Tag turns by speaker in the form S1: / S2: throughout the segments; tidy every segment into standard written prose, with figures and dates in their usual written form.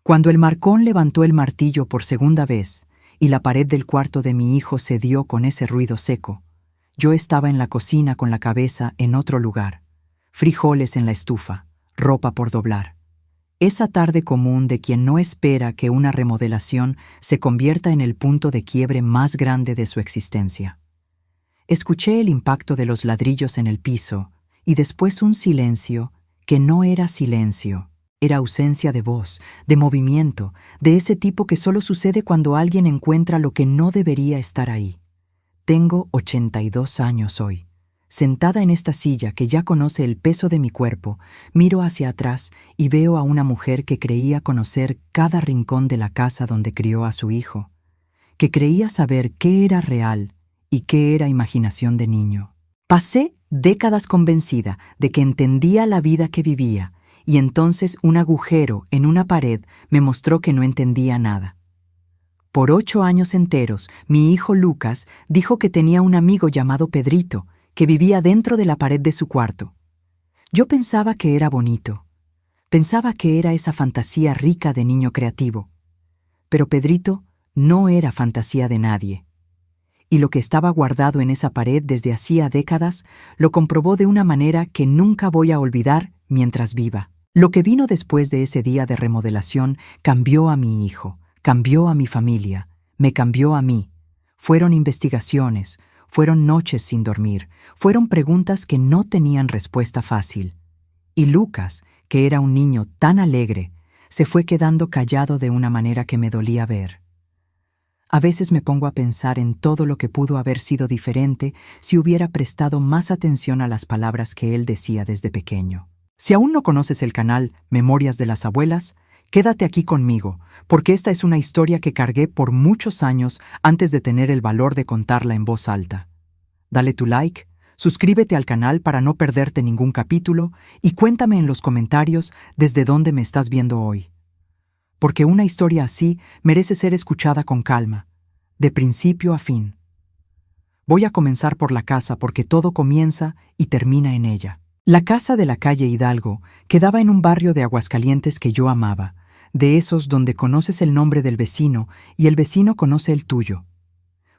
S1: Cuando el marcón levantó el martillo por segunda vez y la pared del cuarto de mi hijo cedió con ese ruido seco, yo estaba en la cocina con la cabeza en otro lugar, frijoles en la estufa, ropa por doblar. Esa tarde común de quien no espera que una remodelación se convierta en el punto de quiebre más grande de su existencia. Escuché el impacto de los ladrillos en el piso y después un silencio que no era silencio, era ausencia de voz, de movimiento, de ese tipo que solo sucede cuando alguien encuentra lo que no debería estar ahí. Tengo 82 años hoy. Sentada en esta silla que ya conoce el peso de mi cuerpo, miro hacia atrás y veo a una mujer que creía conocer cada rincón de la casa donde crió a su hijo, que creía saber qué era real y qué era imaginación de niño. Pasé décadas convencida de que entendía la vida que vivía, y entonces un agujero en una pared me mostró que no entendía nada. Por 8 años enteros, mi hijo Lucas dijo que tenía un amigo llamado Pedrito, que vivía dentro de la pared de su cuarto. Yo pensaba que era bonito. Pensaba que era esa fantasía rica de niño creativo. Pero Pedrito no era fantasía de nadie. Y lo que estaba guardado en esa pared desde hacía décadas lo comprobó de una manera que nunca voy a olvidar mientras viva. Lo que vino después de ese día de remodelación cambió a mi hijo, cambió a mi familia, me cambió a mí. Fueron investigaciones, fueron noches sin dormir, fueron preguntas que no tenían respuesta fácil. Y Lucas, que era un niño tan alegre, se fue quedando callado de una manera que me dolía ver. A veces me pongo a pensar en todo lo que pudo haber sido diferente si hubiera prestado más atención a las palabras que él decía desde pequeño. Si aún no conoces el canal Memorias de las Abuelas, quédate aquí conmigo, porque esta es una historia que cargué por muchos años antes de tener el valor de contarla en voz alta. Dale tu like, suscríbete al canal para no perderte ningún capítulo y cuéntame en los comentarios desde dónde me estás viendo hoy. Porque una historia así merece ser escuchada con calma, de principio a fin. Voy a comenzar por la casa porque todo comienza y termina en ella. La casa de la calle Hidalgo quedaba en un barrio de Aguascalientes que yo amaba, de esos donde conoces el nombre del vecino y el vecino conoce el tuyo.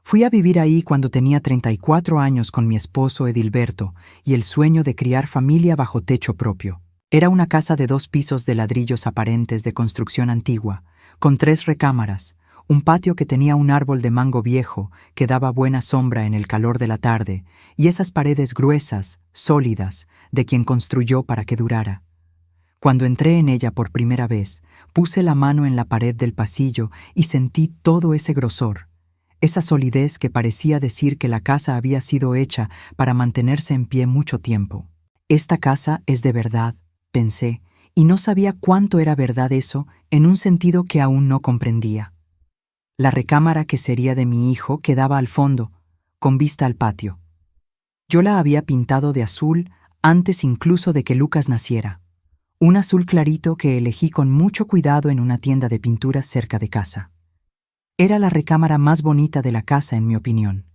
S1: Fui a vivir ahí cuando tenía 34 años con mi esposo Edilberto y el sueño de criar familia bajo techo propio. Era una casa de 2 pisos de ladrillos aparentes de construcción antigua, con 3 recámaras, un patio que tenía un árbol de mango viejo que daba buena sombra en el calor de la tarde, y esas paredes gruesas, sólidas, de quien construyó para que durara. Cuando entré en ella por primera vez, puse la mano en la pared del pasillo y sentí todo ese grosor, esa solidez que parecía decir que la casa había sido hecha para mantenerse en pie mucho tiempo. Esta casa es de verdad, pensé, y no sabía cuánto era verdad eso en un sentido que aún no comprendía. La recámara que sería de mi hijo quedaba al fondo, con vista al patio. Yo la había pintado de azul antes incluso de que Lucas naciera. Un azul clarito que elegí con mucho cuidado en una tienda de pinturas cerca de casa. Era la recámara más bonita de la casa, en mi opinión.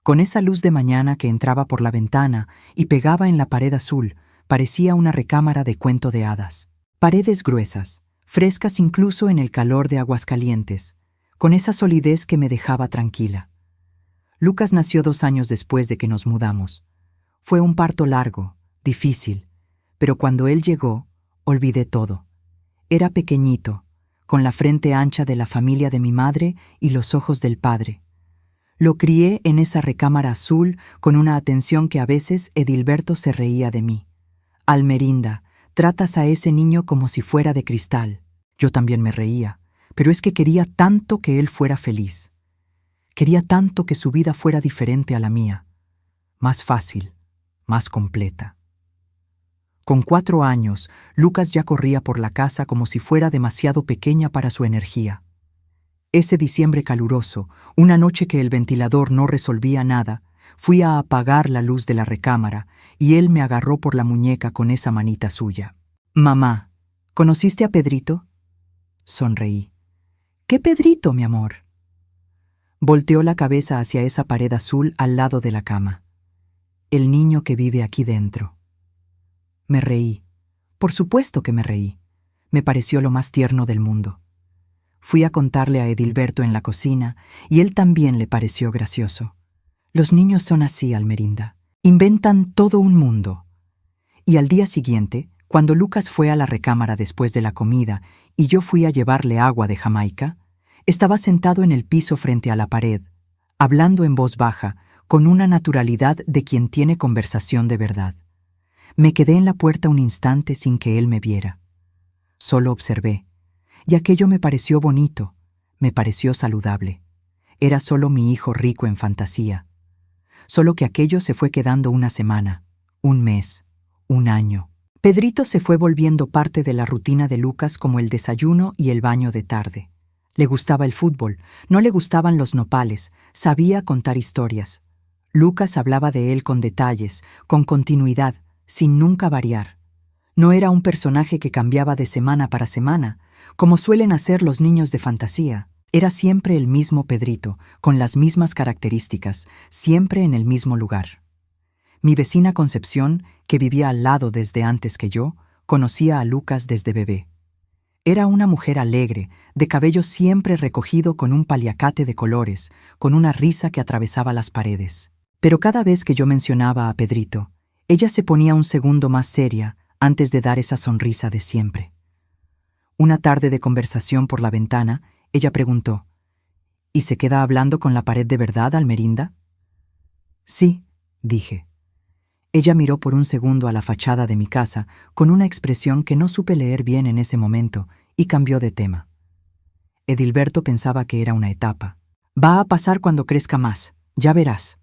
S1: Con esa luz de mañana que entraba por la ventana y pegaba en la pared azul, parecía una recámara de cuento de hadas. Paredes gruesas, frescas incluso en el calor de Aguascalientes, con esa solidez que me dejaba tranquila. Lucas nació 2 años después de que nos mudamos. Fue un parto largo, difícil, pero cuando él llegó, olvidé todo. Era pequeñito, con la frente ancha de la familia de mi madre y los ojos del padre. Lo crié en esa recámara azul con una atención que a veces Edilberto se reía de mí. Almerinda, tratas a ese niño como si fuera de cristal. Yo también me reía, pero es que quería tanto que él fuera feliz. Quería tanto que su vida fuera diferente a la mía, más fácil, más completa. Con 4 años, Lucas ya corría por la casa como si fuera demasiado pequeña para su energía. Ese diciembre caluroso, una noche que el ventilador no resolvía nada, fui a apagar la luz de la recámara y él me agarró por la muñeca con esa manita suya. «Mamá, ¿conociste a Pedrito?» Sonreí. «¿Qué Pedrito, mi amor?» Volteó la cabeza hacia esa pared azul al lado de la cama. «El niño que vive aquí dentro». Me reí. Por supuesto que me reí. Me pareció lo más tierno del mundo. Fui a contarle a Edilberto en la cocina y él también le pareció gracioso. Los niños son así, Almerinda. Inventan todo un mundo. Y al día siguiente, cuando Lucas fue a la recámara después de la comida y yo fui a llevarle agua de Jamaica, estaba sentado en el piso frente a la pared, hablando en voz baja, con una naturalidad de quien tiene conversación de verdad. Me quedé en la puerta un instante sin que él me viera. Solo observé, y aquello me pareció bonito, me pareció saludable. Era solo mi hijo rico en fantasía. Solo que aquello se fue quedando una semana, un mes, un año. Pedrito se fue volviendo parte de la rutina de Lucas como el desayuno y el baño de tarde. Le gustaba el fútbol, no le gustaban los nopales, sabía contar historias. Lucas hablaba de él con detalles, con continuidad, sin nunca variar. No era un personaje que cambiaba de semana para semana, como suelen hacer los niños de fantasía. Era siempre el mismo Pedrito, con las mismas características, siempre en el mismo lugar. Mi vecina Concepción, que vivía al lado desde antes que yo, conocía a Lucas desde bebé. Era una mujer alegre, de cabello siempre recogido con un paliacate de colores, con una risa que atravesaba las paredes. Pero cada vez que yo mencionaba a Pedrito, ella se ponía un segundo más seria antes de dar esa sonrisa de siempre. Una tarde de conversación por la ventana, ella preguntó, ¿y se queda hablando con la pared de verdad, Almerinda? Sí, dije. Ella miró por un segundo a la fachada de mi casa con una expresión que no supe leer bien en ese momento y cambió de tema. Edilberto pensaba que era una etapa. Va a pasar cuando crezca más, ya verás.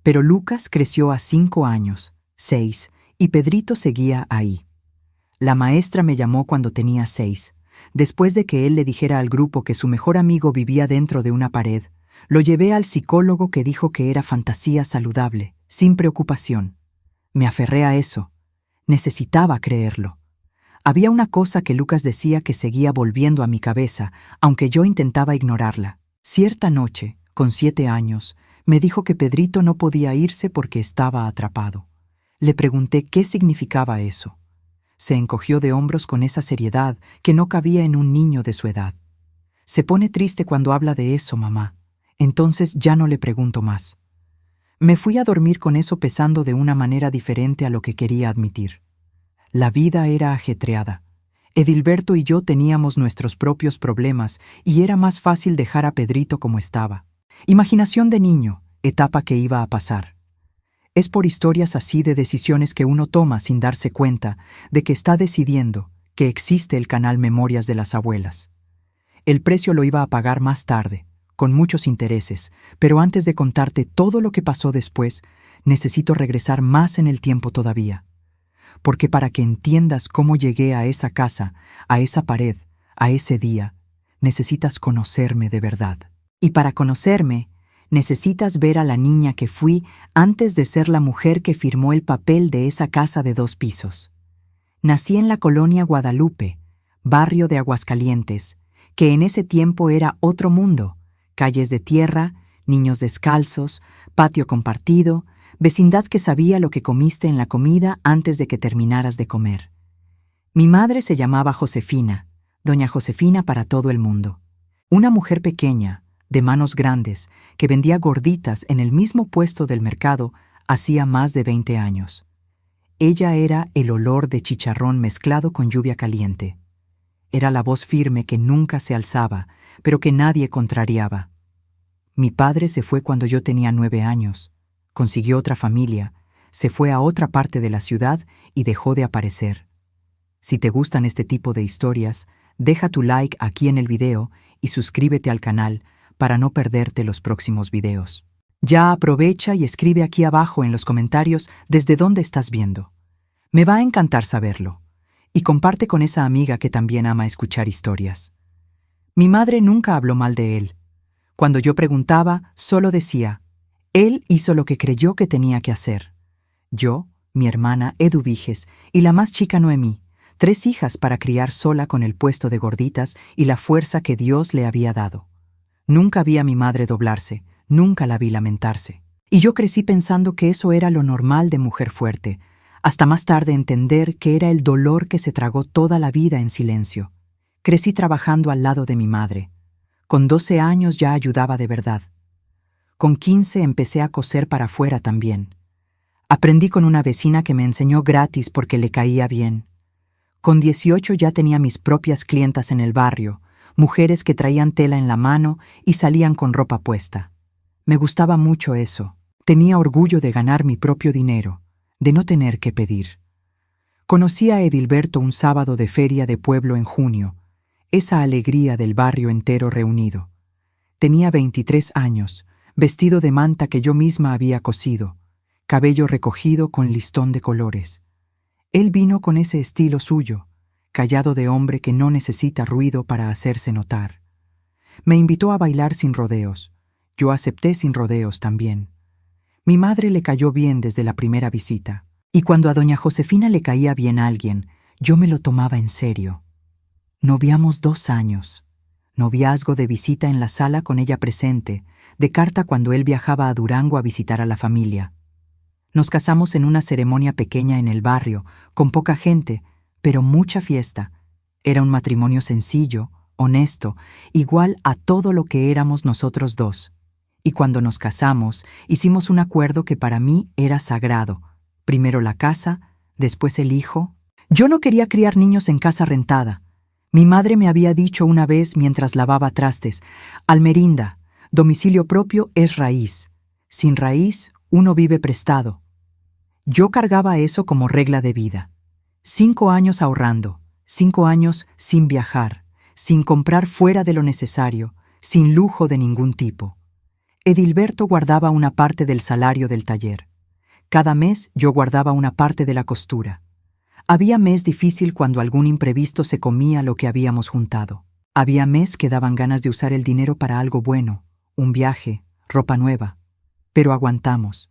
S1: Pero Lucas creció a 5 años, 6, y Pedrito seguía ahí. La maestra me llamó cuando tenía 6. Después de que él le dijera al grupo que su mejor amigo vivía dentro de una pared, lo llevé al psicólogo que dijo que era fantasía saludable, sin preocupación. Me aferré a eso. Necesitaba creerlo. Había una cosa que Lucas decía que seguía volviendo a mi cabeza, aunque yo intentaba ignorarla. Cierta noche, con 7 años, me dijo que Pedrito no podía irse porque estaba atrapado. Le pregunté qué significaba eso. Se encogió de hombros con esa seriedad que no cabía en un niño de su edad. Se pone triste cuando habla de eso, mamá. Entonces ya no le pregunto más. Me fui a dormir con eso pesando de una manera diferente a lo que quería admitir. La vida era ajetreada. Edilberto y yo teníamos nuestros propios problemas y era más fácil dejar a Pedrito como estaba. Imaginación de niño, etapa que iba a pasar. Es por historias así de decisiones que uno toma sin darse cuenta de que está decidiendo que existe el canal Memorias de las Abuelas. El precio lo iba a pagar más tarde, con muchos intereses, pero antes de contarte todo lo que pasó después, necesito regresar más en el tiempo todavía. Porque para que entiendas cómo llegué a esa casa, a esa pared, a ese día, necesitas conocerme de verdad. Y para conocerme, necesitas ver a la niña que fui antes de ser la mujer que firmó el papel de esa casa de 2 pisos. Nací en la colonia Guadalupe, barrio de Aguascalientes, que en ese tiempo era otro mundo, calles de tierra, niños descalzos, patio compartido, vecindad que sabía lo que comiste en la comida antes de que terminaras de comer. Mi madre se llamaba Josefina, doña Josefina para todo el mundo. Una mujer pequeña, de manos grandes, que vendía gorditas en el mismo puesto del mercado hacía más de 20 años. Ella era el olor de chicharrón mezclado con lluvia caliente. Era la voz firme que nunca se alzaba, pero que nadie contrariaba. Mi padre se fue cuando yo tenía 9 años. Consiguió otra familia, se fue a otra parte de la ciudad y dejó de aparecer. Si te gustan este tipo de historias, deja tu like aquí en el video y suscríbete al canal para no perderte los próximos videos. Ya aprovecha y escribe aquí abajo en los comentarios desde dónde estás viendo. Me va a encantar saberlo. Y comparte con esa amiga que también ama escuchar historias. Mi madre nunca habló mal de él. Cuando yo preguntaba, solo decía, él hizo lo que creyó que tenía que hacer. Yo, mi hermana Eduviges y la más chica Noemí, 3 hijas para criar sola con el puesto de gorditas y la fuerza que Dios le había dado. Nunca vi a mi madre doblarse, nunca la vi lamentarse. Y yo crecí pensando que eso era lo normal de mujer fuerte, hasta más tarde entender que era el dolor que se tragó toda la vida en silencio. Crecí trabajando al lado de mi madre. Con 12 años ya ayudaba de verdad. Con 15 empecé a coser para afuera también. Aprendí con una vecina que me enseñó gratis porque le caía bien. Con 18 ya tenía mis propias clientas en el barrio, mujeres que traían tela en la mano y salían con ropa puesta. Me gustaba mucho eso. Tenía orgullo de ganar mi propio dinero, de no tener que pedir. Conocí a Edilberto un sábado de feria de pueblo en junio, esa alegría del barrio entero reunido. Tenía 23 años, vestido de manta que yo misma había cosido, cabello recogido con listón de colores. Él vino con ese estilo suyo, callado de hombre que no necesita ruido para hacerse notar. Me invitó a bailar sin rodeos. Yo acepté sin rodeos también. Mi madre le cayó bien desde la primera visita, y cuando a doña Josefina le caía bien a alguien, yo me lo tomaba en serio. Noviamos 2 años. Noviazgo de visita en la sala con ella presente, de carta cuando él viajaba a Durango a visitar a la familia. Nos casamos en una ceremonia pequeña en el barrio, con poca gente, pero mucha fiesta. Era un matrimonio sencillo, honesto, igual a todo lo que éramos nosotros dos. Y cuando nos casamos, hicimos un acuerdo que para mí era sagrado. Primero la casa, después el hijo. Yo no quería criar niños en casa rentada. Mi madre me había dicho una vez mientras lavaba trastes: Almerinda, domicilio propio es raíz. Sin raíz, uno vive prestado. Yo cargaba eso como regla de vida. 5 años ahorrando, 5 años sin viajar, sin comprar fuera de lo necesario, sin lujo de ningún tipo. Edilberto guardaba una parte del salario del taller. Cada mes yo guardaba una parte de la costura. Había mes difícil cuando algún imprevisto se comía lo que habíamos juntado. Había mes que daban ganas de usar el dinero para algo bueno, un viaje, ropa nueva. Pero aguantamos.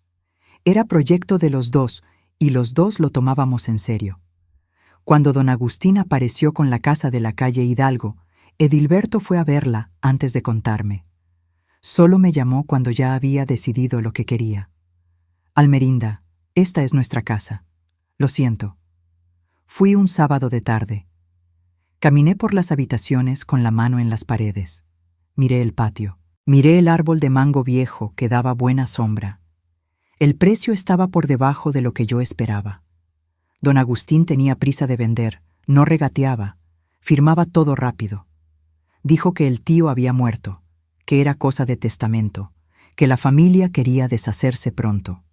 S1: Era proyecto de los dos, y los dos lo tomábamos en serio. Cuando don Agustín apareció con la casa de la calle Hidalgo, Edilberto fue a verla antes de contarme. Solo me llamó cuando ya había decidido lo que quería. Almerinda, esta es nuestra casa. Lo siento. Fui un sábado de tarde. Caminé por las habitaciones con la mano en las paredes. Miré el patio. Miré el árbol de mango viejo que daba buena sombra. El precio estaba por debajo de lo que yo esperaba. Don Agustín tenía prisa de vender, no regateaba, firmaba todo rápido. Dijo que el tío había muerto, que era cosa de testamento, que la familia quería deshacerse pronto.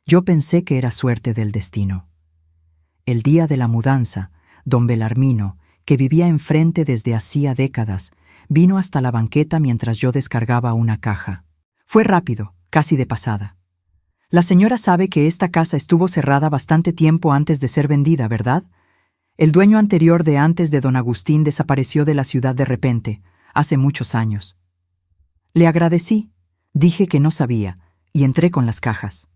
S1: Yo pensé que era suerte del destino. El día de la mudanza, don Belarmino, que vivía enfrente desde hacía décadas, vino hasta la banqueta mientras yo descargaba una caja. Fue rápido, casi de pasada. La señora sabe que esta casa estuvo cerrada bastante tiempo antes de ser vendida, ¿verdad? El dueño anterior de antes de don Agustín desapareció de la ciudad de repente, hace muchos años. Le agradecí, dije que no sabía, y entré con las cajas.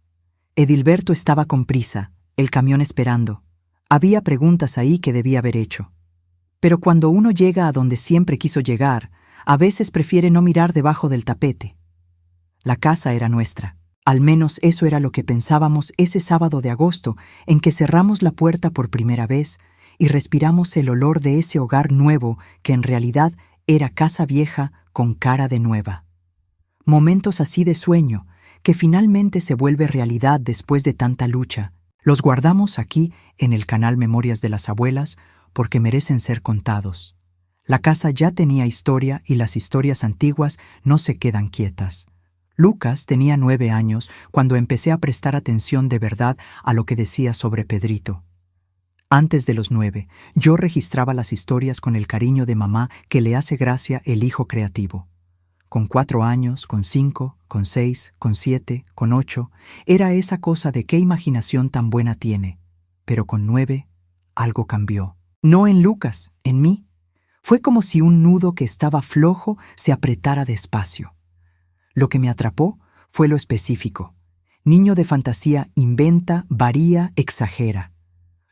S1: Edilberto estaba con prisa, el camión esperando. Había preguntas ahí que debía haber hecho. Pero cuando uno llega a donde siempre quiso llegar, a veces prefiere no mirar debajo del tapete. La casa era nuestra. Al menos eso era lo que pensábamos ese sábado de agosto en que cerramos la puerta por primera vez y respiramos el olor de ese hogar nuevo que en realidad era casa vieja con cara de nueva. Momentos así de sueño, que finalmente se vuelve realidad después de tanta lucha, los guardamos aquí en el canal Memorias de las Abuelas porque merecen ser contados. La casa ya tenía historia y las historias antiguas no se quedan quietas. Lucas tenía 9 años cuando empecé a prestar atención de verdad a lo que decía sobre Pedrito. Antes de los 9, yo registraba las historias con el cariño de mamá que le hace gracia el hijo creativo. Con 4 años, con 5, con 6, con 7, con 8, era esa cosa de qué imaginación tan buena tiene. Pero con 9, algo cambió. No en Lucas, en mí. Fue como si un nudo que estaba flojo se apretara despacio. Lo que me atrapó fue lo específico. Niño de fantasía inventa, varía, exagera.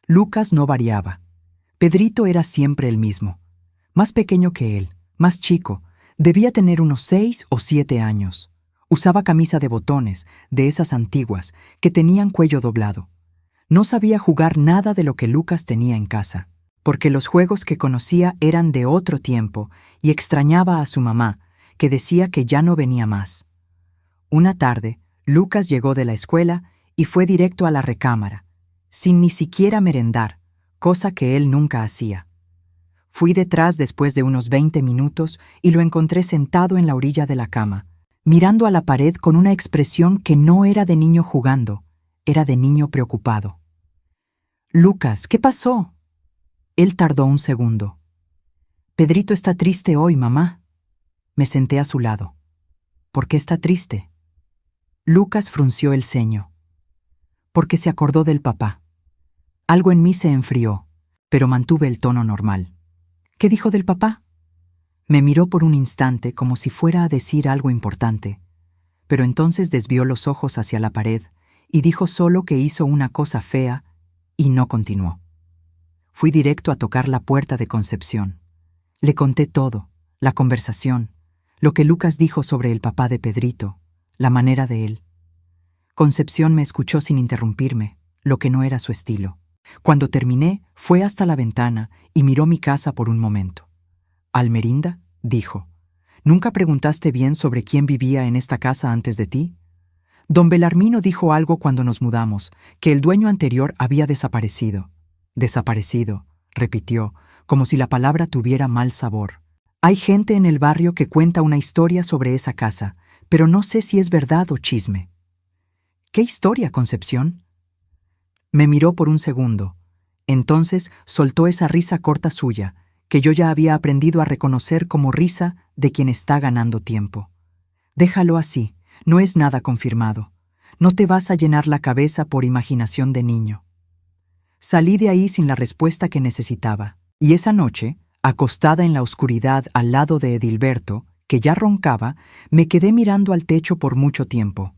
S1: Lucas no variaba. Pedrito era siempre el mismo. Más pequeño que él, más chico, debía tener unos 6 o 7 años. Usaba camisa de botones, de esas antiguas, que tenían cuello doblado. No sabía jugar nada de lo que Lucas tenía en casa. porque los juegos que conocía eran de otro tiempo y extrañaba a su mamá, que decía que ya no venía más. Una tarde, Lucas llegó de la escuela y fue directo a la recámara, sin ni siquiera merendar, cosa que él nunca hacía. Fui detrás después de unos 20 minutos y lo encontré sentado en la orilla de la cama, mirando a la pared con una expresión que no era de niño jugando, era de niño preocupado. «Lucas, ¿qué pasó?» Él tardó un segundo. «Pedrito está triste hoy, mamá». Me senté a su lado. «¿Por qué está triste?» Lucas frunció el ceño. «Porque se acordó del papá». Algo en mí se enfrió, pero mantuve el tono normal. «¿Qué dijo del papá?» Me miró por un instante como si fuera a decir algo importante, pero entonces desvió los ojos hacia la pared y dijo solo que hizo una cosa fea y no continuó. Fui directo a tocar la puerta de Concepción. Le conté todo, la conversación, lo que Lucas dijo sobre el papá de Pedrito, la manera de él. Concepción me escuchó sin interrumpirme, lo que no era su estilo. Cuando terminé, fue hasta la ventana y miró mi casa por un momento. «Almerinda», dijo, «¿nunca preguntaste bien sobre quién vivía en esta casa antes de ti? Don Belarmino dijo algo cuando nos mudamos, que el dueño anterior había desaparecido». «Desaparecido», repitió, como si la palabra tuviera mal sabor. «Hay gente en el barrio que cuenta una historia sobre esa casa, pero no sé si es verdad o chisme». «¿Qué historia, Concepción?» Me miró por un segundo. Entonces soltó esa risa corta suya, que yo ya había aprendido a reconocer como risa de quien está ganando tiempo. «Déjalo así, no es nada confirmado. No te vas a llenar la cabeza por imaginación de niño». Salí de ahí sin la respuesta que necesitaba, y esa noche, acostada en la oscuridad al lado de Edilberto, que ya roncaba, me quedé mirando al techo por mucho tiempo.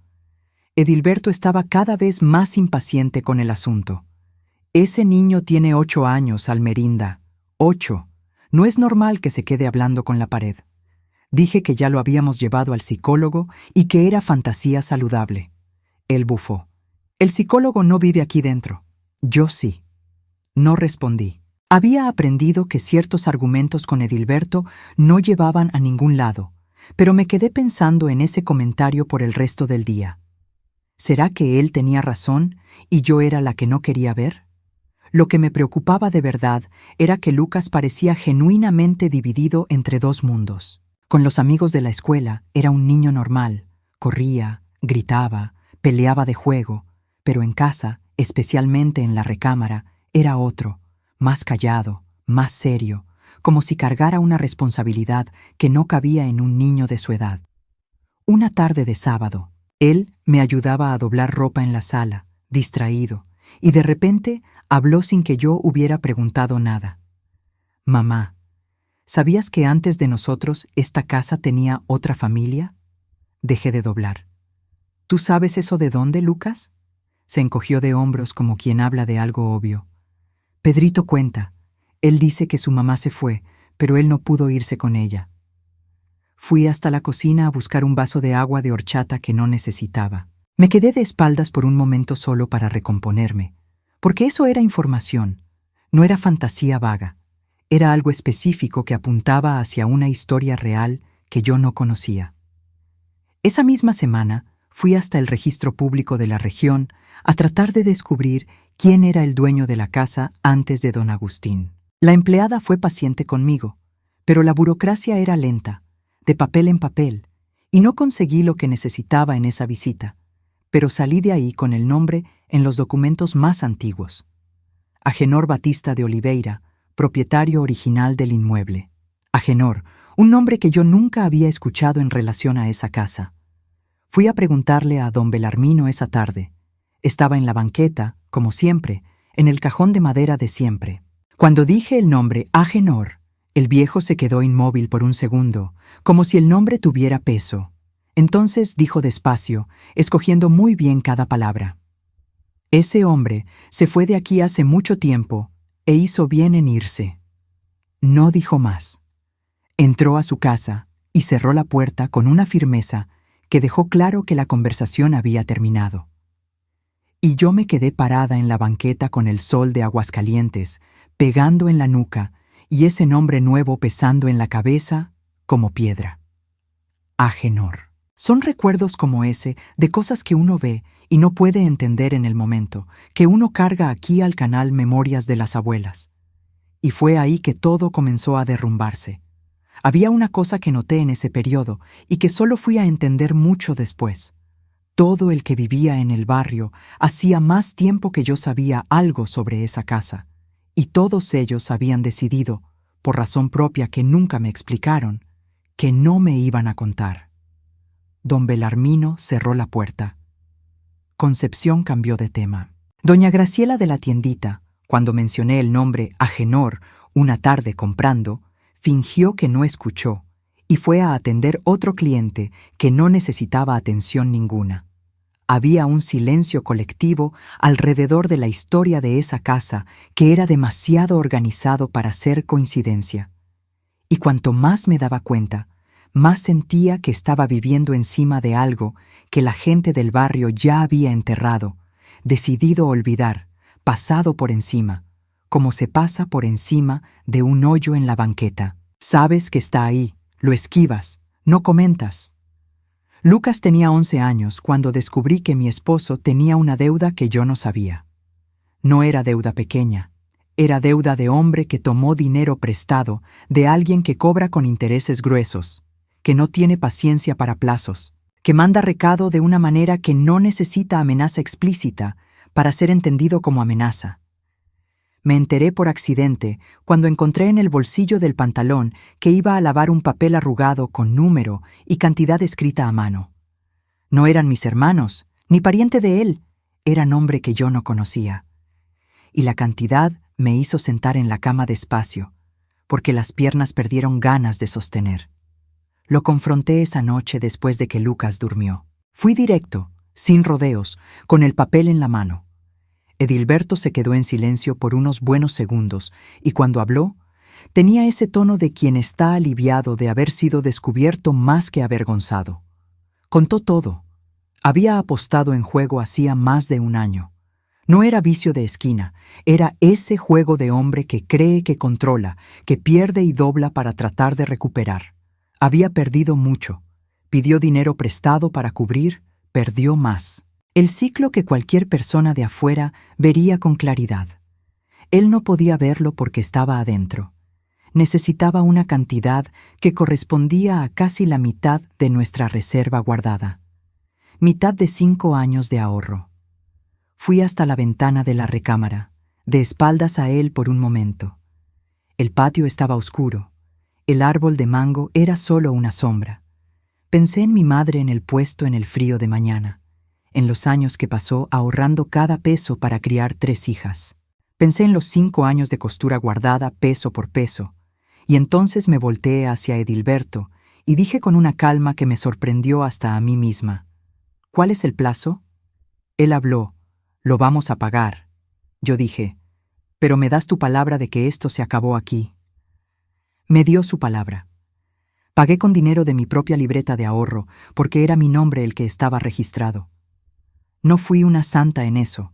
S1: Edilberto estaba cada vez más impaciente con el asunto. «Ese niño tiene 8 años, Almerinda. 8. No es normal que se quede hablando con la pared». Dije que ya lo habíamos llevado al psicólogo y que era fantasía saludable. Él bufó. «El psicólogo no vive aquí dentro». «Yo sí». No respondí. Había aprendido que ciertos argumentos con Edilberto no llevaban a ningún lado, pero me quedé pensando en ese comentario por el resto del día. ¿Será que él tenía razón y yo era la que no quería ver? Lo que me preocupaba de verdad era que Lucas parecía genuinamente dividido entre dos mundos. Con los amigos de la escuela era un niño normal, corría, gritaba, peleaba de juego, pero en casa, especialmente en la recámara, era otro, más callado, más serio, como si cargara una responsabilidad que no cabía en un niño de su edad. Una tarde de sábado, él me ayudaba a doblar ropa en la sala, distraído, y de repente habló sin que yo hubiera preguntado nada. «Mamá, ¿sabías que antes de nosotros esta casa tenía otra familia?» Dejé de doblar. «¿Tú sabes eso de dónde, Lucas?» Se encogió de hombros como quien habla de algo obvio. «Pedrito cuenta. Él dice que su mamá se fue, pero él no pudo irse con ella». Fui hasta la cocina a buscar un vaso de agua de horchata que no necesitaba. Me quedé de espaldas por un momento solo para recomponerme, porque eso era información, no era fantasía vaga, era algo específico que apuntaba hacia una historia real que yo no conocía. Esa misma semana fui hasta el registro público de la región a tratar de descubrir quién era el dueño de la casa antes de don Agustín. La empleada fue paciente conmigo, pero la burocracia era lenta, de papel en papel, y no conseguí lo que necesitaba en esa visita, pero salí de ahí con el nombre en los documentos más antiguos. Agenor Batista de Oliveira, propietario original del inmueble. Agenor, un nombre que yo nunca había escuchado en relación a esa casa. Fui a preguntarle a don Belarmino esa tarde. Estaba en la banqueta, como siempre, en el cajón de madera de siempre. Cuando dije el nombre Agenor, el viejo se quedó inmóvil por un segundo, como si el nombre tuviera peso. Entonces dijo despacio, escogiendo muy bien cada palabra: «Ese hombre se fue de aquí hace mucho tiempo e hizo bien en irse». No dijo más. Entró a su casa y cerró la puerta con una firmeza que dejó claro que la conversación había terminado. Y yo me quedé parada en la banqueta con el sol de Aguascalientes, pegando en la nuca, y ese nombre nuevo pesando en la cabeza como piedra. Agenor. Son recuerdos como ese de cosas que uno ve y no puede entender en el momento, que uno carga aquí al canal Memorias de las Abuelas. Y fue ahí que todo comenzó a derrumbarse. Había una cosa que noté en ese periodo y que solo fui a entender mucho después. Todo el que vivía en el barrio hacía más tiempo que yo sabía algo sobre esa casa, y todos ellos habían decidido, por razón propia que nunca me explicaron, que no me iban a contar. Don Belarmino cerró la puerta. Concepción cambió de tema. Doña Graciela de la tiendita, cuando mencioné el nombre Agenor una tarde comprando, fingió que no escuchó y fue a atender otro cliente que no necesitaba atención ninguna. Había un silencio colectivo alrededor de la historia de esa casa que era demasiado organizado para ser coincidencia. Y cuanto más me daba cuenta, más sentía que estaba viviendo encima de algo que la gente del barrio ya había enterrado, decidido olvidar, pasado por encima, como se pasa por encima de un hoyo en la banqueta. Sabes que está ahí, lo esquivas, no comentas. Lucas tenía 11 años cuando descubrí que mi esposo tenía una deuda que yo no sabía. No era deuda pequeña, era deuda de hombre que tomó dinero prestado de alguien que cobra con intereses gruesos, que no tiene paciencia para plazos, que manda recado de una manera que no necesita amenaza explícita para ser entendido como amenaza. Me enteré por accidente cuando encontré en el bolsillo del pantalón que iba a lavar un papel arrugado con número y cantidad escrita a mano. No eran mis hermanos, ni pariente de él, era nombre que yo no conocía. Y la cantidad me hizo sentar en la cama despacio, porque las piernas perdieron ganas de sostener. Lo confronté esa noche después de que Lucas durmió. Fui directo, sin rodeos, con el papel en la mano. Edilberto se quedó en silencio por unos buenos segundos y cuando habló, tenía ese tono de quien está aliviado de haber sido descubierto más que avergonzado. Contó todo. Había apostado en juego hacía más de un año. No era vicio de esquina, era ese juego de hombre que cree que controla, que pierde y dobla para tratar de recuperar. Había perdido mucho. Pidió dinero prestado para cubrir, perdió más. El ciclo que cualquier persona de afuera vería con claridad. Él no podía verlo porque estaba adentro. Necesitaba una cantidad que correspondía a casi la mitad de nuestra reserva guardada. Mitad de 5 años de ahorro. Fui hasta la ventana de la recámara, de espaldas a él por un momento. El patio estaba oscuro. El árbol de mango era solo una sombra. Pensé en mi madre en el puesto en el frío de mañana, en los años que pasó ahorrando cada peso para criar 3 hijas. Pensé en los 5 años de costura guardada peso por peso, y entonces me volteé hacia Edilberto y dije con una calma que me sorprendió hasta a mí misma: ¿Cuál es el plazo? Él habló: lo vamos a pagar. Yo dije: pero me das tu palabra de que esto se acabó aquí. Me dio su palabra. Pagué con dinero de mi propia libreta de ahorro, porque era mi nombre el que estaba registrado. No fui una santa en eso.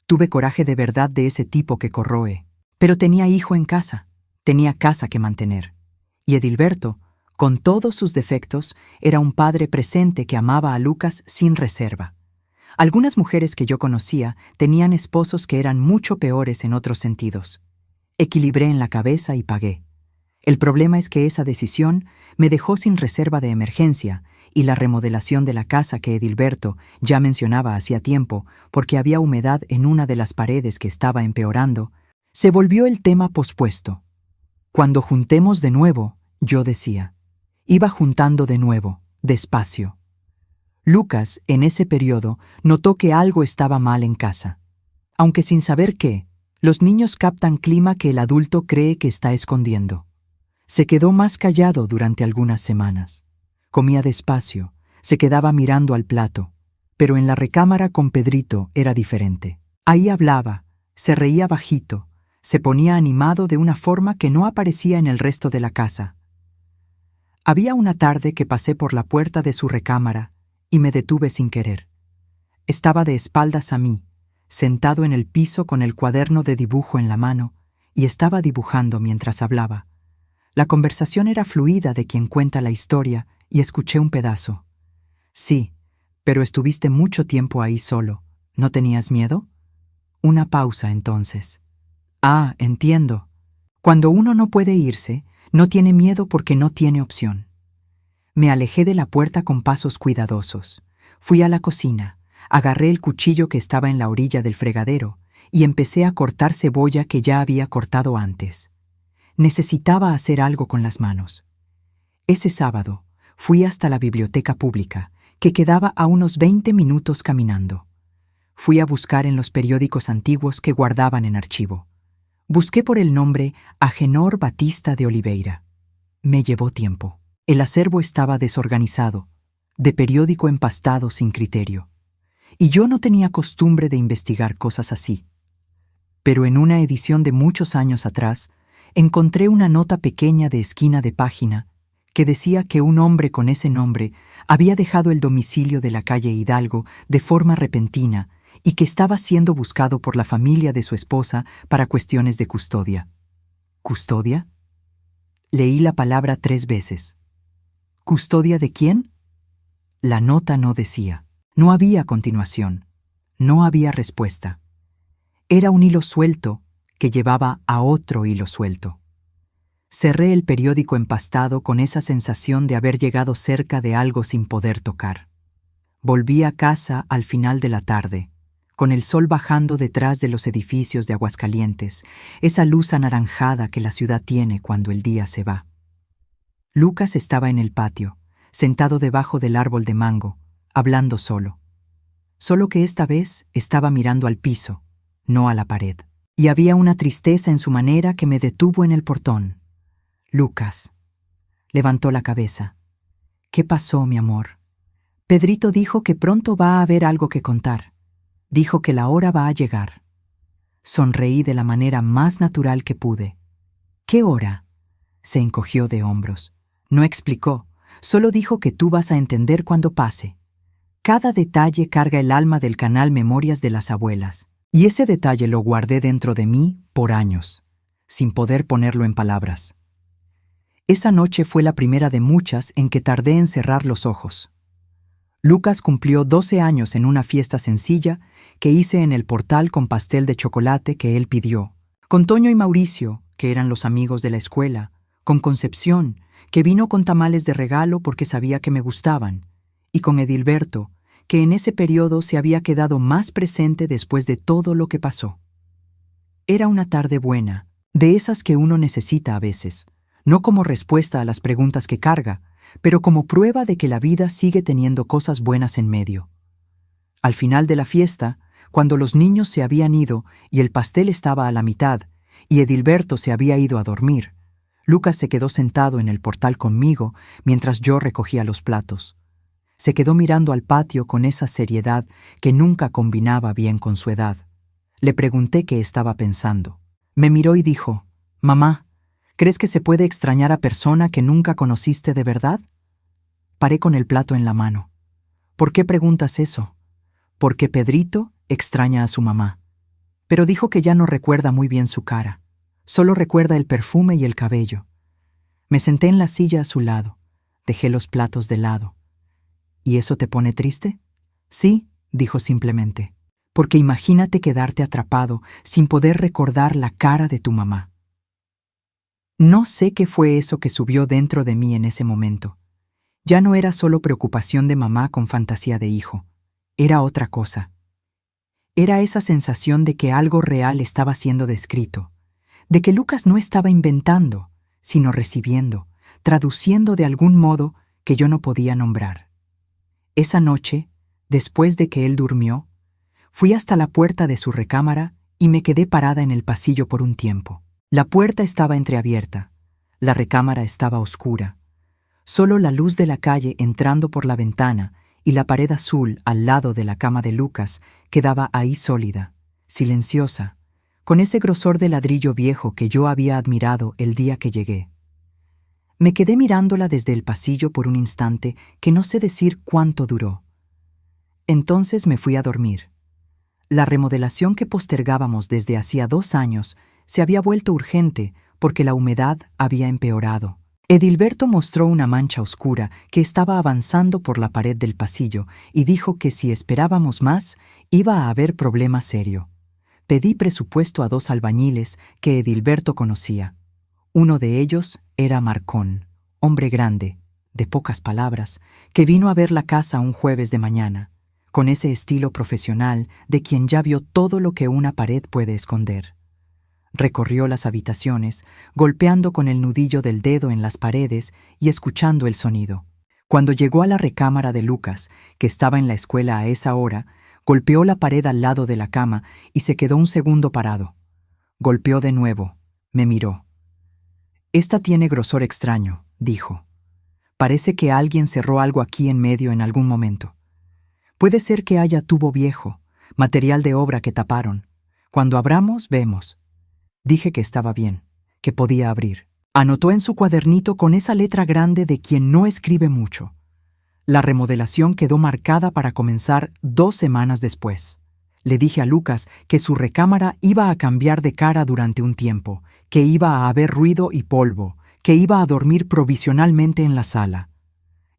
S1: Tuve coraje de verdad de ese tipo que corroe. Pero tenía hijo en casa, tenía casa que mantener. Y Edilberto, con todos sus defectos, era un padre presente que amaba a Lucas sin reserva. Algunas mujeres que yo conocía tenían esposos que eran mucho peores en otros sentidos. Equilibré en la cabeza y pagué. El problema es que esa decisión me dejó sin reserva de emergencia y la remodelación de la casa que Edilberto ya mencionaba hacía tiempo, porque había humedad en una de las paredes que estaba empeorando, se volvió el tema pospuesto. Cuando juntemos de nuevo, yo decía, iba juntando de nuevo, despacio. Lucas, en ese periodo, notó que algo estaba mal en casa. Aunque sin saber qué, los niños captan clima que el adulto cree que está escondiendo. Se quedó más callado durante algunas semanas. Comía despacio, se quedaba mirando al plato, pero en la recámara con Pedrito era diferente. Ahí hablaba, se reía bajito, se ponía animado de una forma que no aparecía en el resto de la casa. Había una tarde que pasé por la puerta de su recámara y me detuve sin querer. Estaba de espaldas a mí, sentado en el piso con el cuaderno de dibujo en la mano, y estaba dibujando mientras hablaba. La conversación era fluida de quien cuenta la historia, y escuché un pedazo. Sí, pero estuviste mucho tiempo ahí solo. ¿No tenías miedo? Una pausa entonces. Ah, entiendo. Cuando uno no puede irse, no tiene miedo porque no tiene opción. Me alejé de la puerta con pasos cuidadosos. Fui a la cocina, agarré el cuchillo que estaba en la orilla del fregadero y empecé a cortar cebolla que ya había cortado antes. Necesitaba hacer algo con las manos. Ese sábado fui hasta la biblioteca pública, que quedaba a unos 20 minutos caminando. Fui a buscar en los periódicos antiguos que guardaban en archivo. Busqué por el nombre Agenor Batista de Oliveira. Me llevó tiempo. El acervo estaba desorganizado, de periódico empastado sin criterio. Y yo no tenía costumbre de investigar cosas así. Pero en una edición de muchos años atrás, encontré una nota pequeña de esquina de página que decía que un hombre con ese nombre había dejado el domicilio de la calle Hidalgo de forma repentina y que estaba siendo buscado por la familia de su esposa para cuestiones de custodia. ¿Custodia? Leí la palabra 3 veces. ¿Custodia de quién? La nota no decía. No había continuación. No había respuesta. Era un hilo suelto que llevaba a otro hilo suelto. Cerré el periódico empastado con esa sensación de haber llegado cerca de algo sin poder tocar. Volví a casa al final de la tarde, con el sol bajando detrás de los edificios de Aguascalientes, esa luz anaranjada que la ciudad tiene cuando el día se va. Lucas estaba en el patio, sentado debajo del árbol de mango, hablando solo. Solo que esta vez estaba mirando al piso, no a la pared. Y había una tristeza en su manera que me detuvo en el portón. Lucas. Levantó la cabeza. ¿Qué pasó, mi amor? Pedrito dijo que pronto va a haber algo que contar. Dijo que la hora va a llegar. Sonreí de la manera más natural que pude. ¿Qué hora? Se encogió de hombros. No explicó, solo dijo que tú vas a entender cuando pase. Cada detalle carga el alma del canal Memorias de las Abuelas. Y ese detalle lo guardé dentro de mí por años, sin poder ponerlo en palabras. Esa noche fue la primera de muchas en que tardé en cerrar los ojos. Lucas cumplió 12 años en una fiesta sencilla que hice en el portal con pastel de chocolate que él pidió, con Toño y Mauricio, que eran los amigos de la escuela, con Concepción, que vino con tamales de regalo porque sabía que me gustaban, y con Edilberto, que en ese periodo se había quedado más presente después de todo lo que pasó. Era una tarde buena, de esas que uno necesita a veces, no como respuesta a las preguntas que carga, pero como prueba de que la vida sigue teniendo cosas buenas en medio. Al final de la fiesta, cuando los niños se habían ido y el pastel estaba a la mitad, y Edilberto se había ido a dormir, Lucas se quedó sentado en el portal conmigo mientras yo recogía los platos. Se quedó mirando al patio con esa seriedad que nunca combinaba bien con su edad. Le pregunté qué estaba pensando. Me miró y dijo, «Mamá, ¿crees que se puede extrañar a persona que nunca conociste de verdad?» Paré con el plato en la mano. «¿Por qué preguntas eso?» «Porque Pedrito extraña a su mamá. Pero dijo que ya no recuerda muy bien su cara. Solo recuerda el perfume y el cabello». Me senté en la silla a su lado. Dejé los platos de lado. ¿Y eso te pone triste? Sí, dijo simplemente. Porque imagínate quedarte atrapado sin poder recordar la cara de tu mamá. No sé qué fue eso que subió dentro de mí en ese momento. Ya no era solo preocupación de mamá con fantasía de hijo. Era otra cosa. Era esa sensación de que algo real estaba siendo descrito, de que Lucas no estaba inventando, sino recibiendo, traduciendo de algún modo que yo no podía nombrar. Esa noche, después de que él durmió, fui hasta la puerta de su recámara y me quedé parada en el pasillo por un tiempo. La puerta estaba entreabierta, la recámara estaba oscura. Solo la luz de la calle entrando por la ventana y la pared azul al lado de la cama de Lucas quedaba ahí sólida, silenciosa, con ese grosor de ladrillo viejo que yo había admirado el día que llegué. Me quedé mirándola desde el pasillo por un instante que no sé decir cuánto duró. Entonces me fui a dormir. La remodelación que postergábamos desde hacía 2 años se había vuelto urgente porque la humedad había empeorado. Edilberto mostró una mancha oscura que estaba avanzando por la pared del pasillo y dijo que si esperábamos más, iba a haber problema serio. Pedí presupuesto a 2 albañiles que Edilberto conocía. Uno de ellos era Marcón, hombre grande, de pocas palabras, que vino a ver la casa un jueves de mañana, con ese estilo profesional de quien ya vio todo lo que una pared puede esconder. Recorrió las habitaciones, golpeando con el nudillo del dedo en las paredes y escuchando el sonido. Cuando llegó a la recámara de Lucas, que estaba en la escuela a esa hora, golpeó la pared al lado de la cama y se quedó un segundo parado. Golpeó de nuevo. Me miró. «Esta tiene grosor extraño», dijo. «Parece que alguien cerró algo aquí en medio en algún momento. Puede ser que haya tubo viejo, material de obra que taparon. Cuando abramos, vemos». Dije que estaba bien, que podía abrir. Anotó en su cuadernito con esa letra grande de quien no escribe mucho. La remodelación quedó marcada para comenzar 2 semanas después. Le dije a Lucas que su recámara iba a cambiar de cara durante un tiempo, que iba a haber ruido y polvo, que iba a dormir provisionalmente en la sala.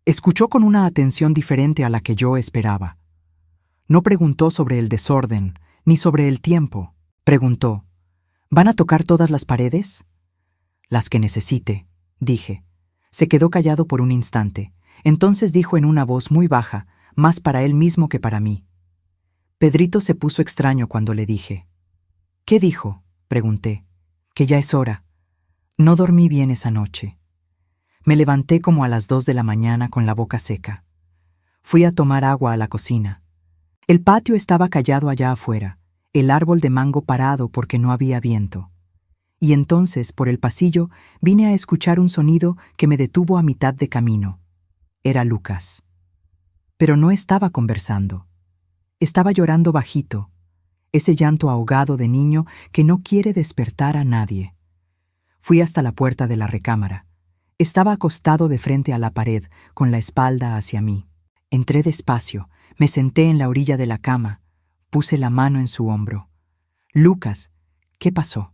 S1: Escuchó con una atención diferente a la que yo esperaba. No preguntó sobre el desorden, ni sobre el tiempo. Preguntó: «¿Van a tocar todas las paredes?» «Las que necesite», dije. Se quedó callado por un instante. Entonces dijo en una voz muy baja, más para él mismo que para mí. Pedrito se puso extraño cuando le dije. «¿Qué dijo?», pregunté. «Que ya es hora». No dormí bien esa noche. Me levanté como a las 2 de la mañana con la boca seca. Fui a tomar agua a la cocina. El patio estaba callado allá afuera, el árbol de mango parado porque no había viento. Y entonces, por el pasillo, vine a escuchar un sonido que me detuvo a mitad de camino. Era Lucas. Pero no estaba conversando. Estaba llorando bajito, ese llanto ahogado de niño que no quiere despertar a nadie. Fui hasta la puerta de la recámara. Estaba acostado de frente a la pared, con la espalda hacia mí. Entré despacio, me senté en la orilla de la cama, puse la mano en su hombro. «Lucas, ¿qué pasó?»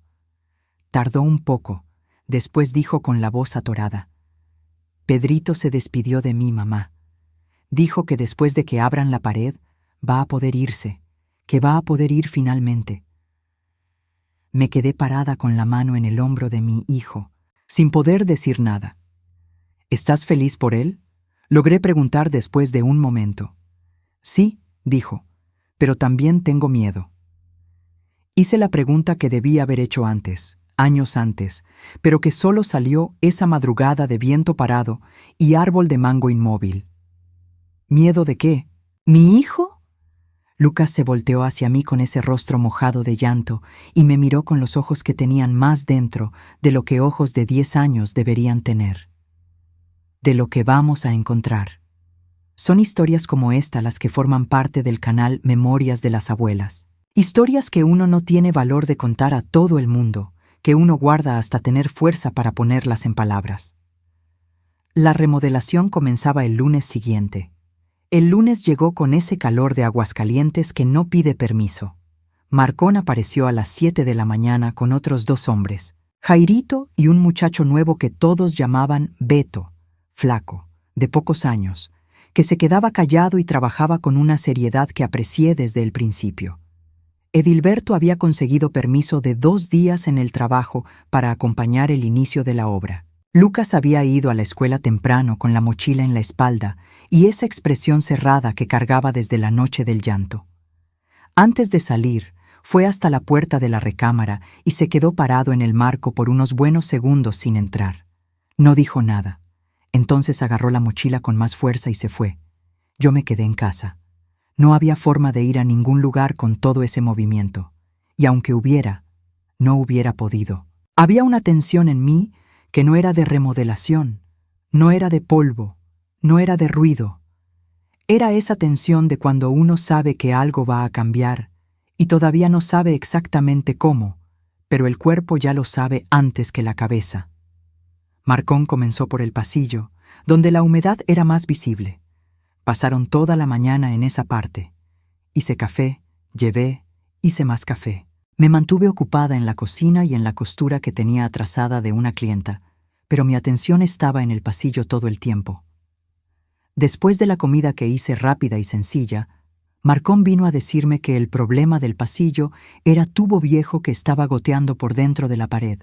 S1: Tardó un poco, después dijo con la voz atorada. «Pedrito se despidió de mí, mamá. Dijo que después de que abran la pared, va a poder irse, que va a poder ir finalmente». Me quedé parada con la mano en el hombro de mi hijo, sin poder decir nada. «¿Estás feliz por él?», logré preguntar después de un momento. «Sí», dijo, «pero también tengo miedo». Hice la pregunta que debí haber hecho antes, años antes, pero que solo salió esa madrugada de viento parado y árbol de mango inmóvil. ¿Miedo de qué? ¿Mi hijo? Lucas se volteó hacia mí con ese rostro mojado de llanto y me miró con los ojos que tenían más dentro de lo que ojos de 10 años deberían tener. De lo que vamos a encontrar. Son historias como esta las que forman parte del canal Memorias de las Abuelas. Historias que uno no tiene valor de contar a todo el mundo, que uno guarda hasta tener fuerza para ponerlas en palabras. La remodelación comenzaba el lunes siguiente. El lunes llegó con ese calor de Aguascalientes que no pide permiso. Marcón apareció a las 7 de la mañana con otros 2 hombres, Jairito y un muchacho nuevo que todos llamaban Beto, flaco, de pocos años, que se quedaba callado y trabajaba con una seriedad que aprecié desde el principio. Edilberto había conseguido permiso de 2 días en el trabajo para acompañar el inicio de la obra. Lucas había ido a la escuela temprano con la mochila en la espalda y esa expresión cerrada que cargaba desde la noche del llanto. Antes de salir, fue hasta la puerta de la recámara y se quedó parado en el marco por unos buenos segundos sin entrar. No dijo nada. Entonces agarró la mochila con más fuerza y se fue. Yo me quedé en casa. No había forma de ir a ningún lugar con todo ese movimiento. Y aunque hubiera, no hubiera podido. Había una tensión en mí que no era de remodelación, no era de polvo, no era de ruido. Era esa tensión de cuando uno sabe que algo va a cambiar y todavía no sabe exactamente cómo, pero el cuerpo ya lo sabe antes que la cabeza. Marcón comenzó por el pasillo, donde la humedad era más visible. Pasaron toda la mañana en esa parte. Hice café, llevé, Hice más café. Me mantuve ocupada en la cocina y en la costura que tenía atrasada de una clienta, pero mi atención estaba en el pasillo todo el tiempo. Después de la comida que hice rápida y sencilla, Marcón vino a decirme que el problema del pasillo era tubo viejo que estaba goteando por dentro de la pared.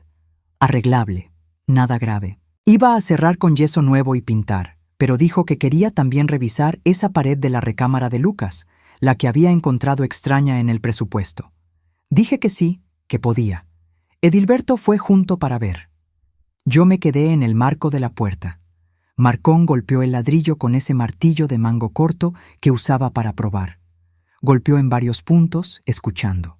S1: Arreglable, nada grave. Iba a cerrar con yeso nuevo y pintar, pero dijo que quería también revisar esa pared de la recámara de Lucas, la que había encontrado extraña en el presupuesto. Dije que sí, que podía. Edilberto fue junto para ver. Yo me quedé en el marco de la puerta. Marcón golpeó el ladrillo con ese martillo de mango corto que usaba para probar. Golpeó en varios puntos, escuchando.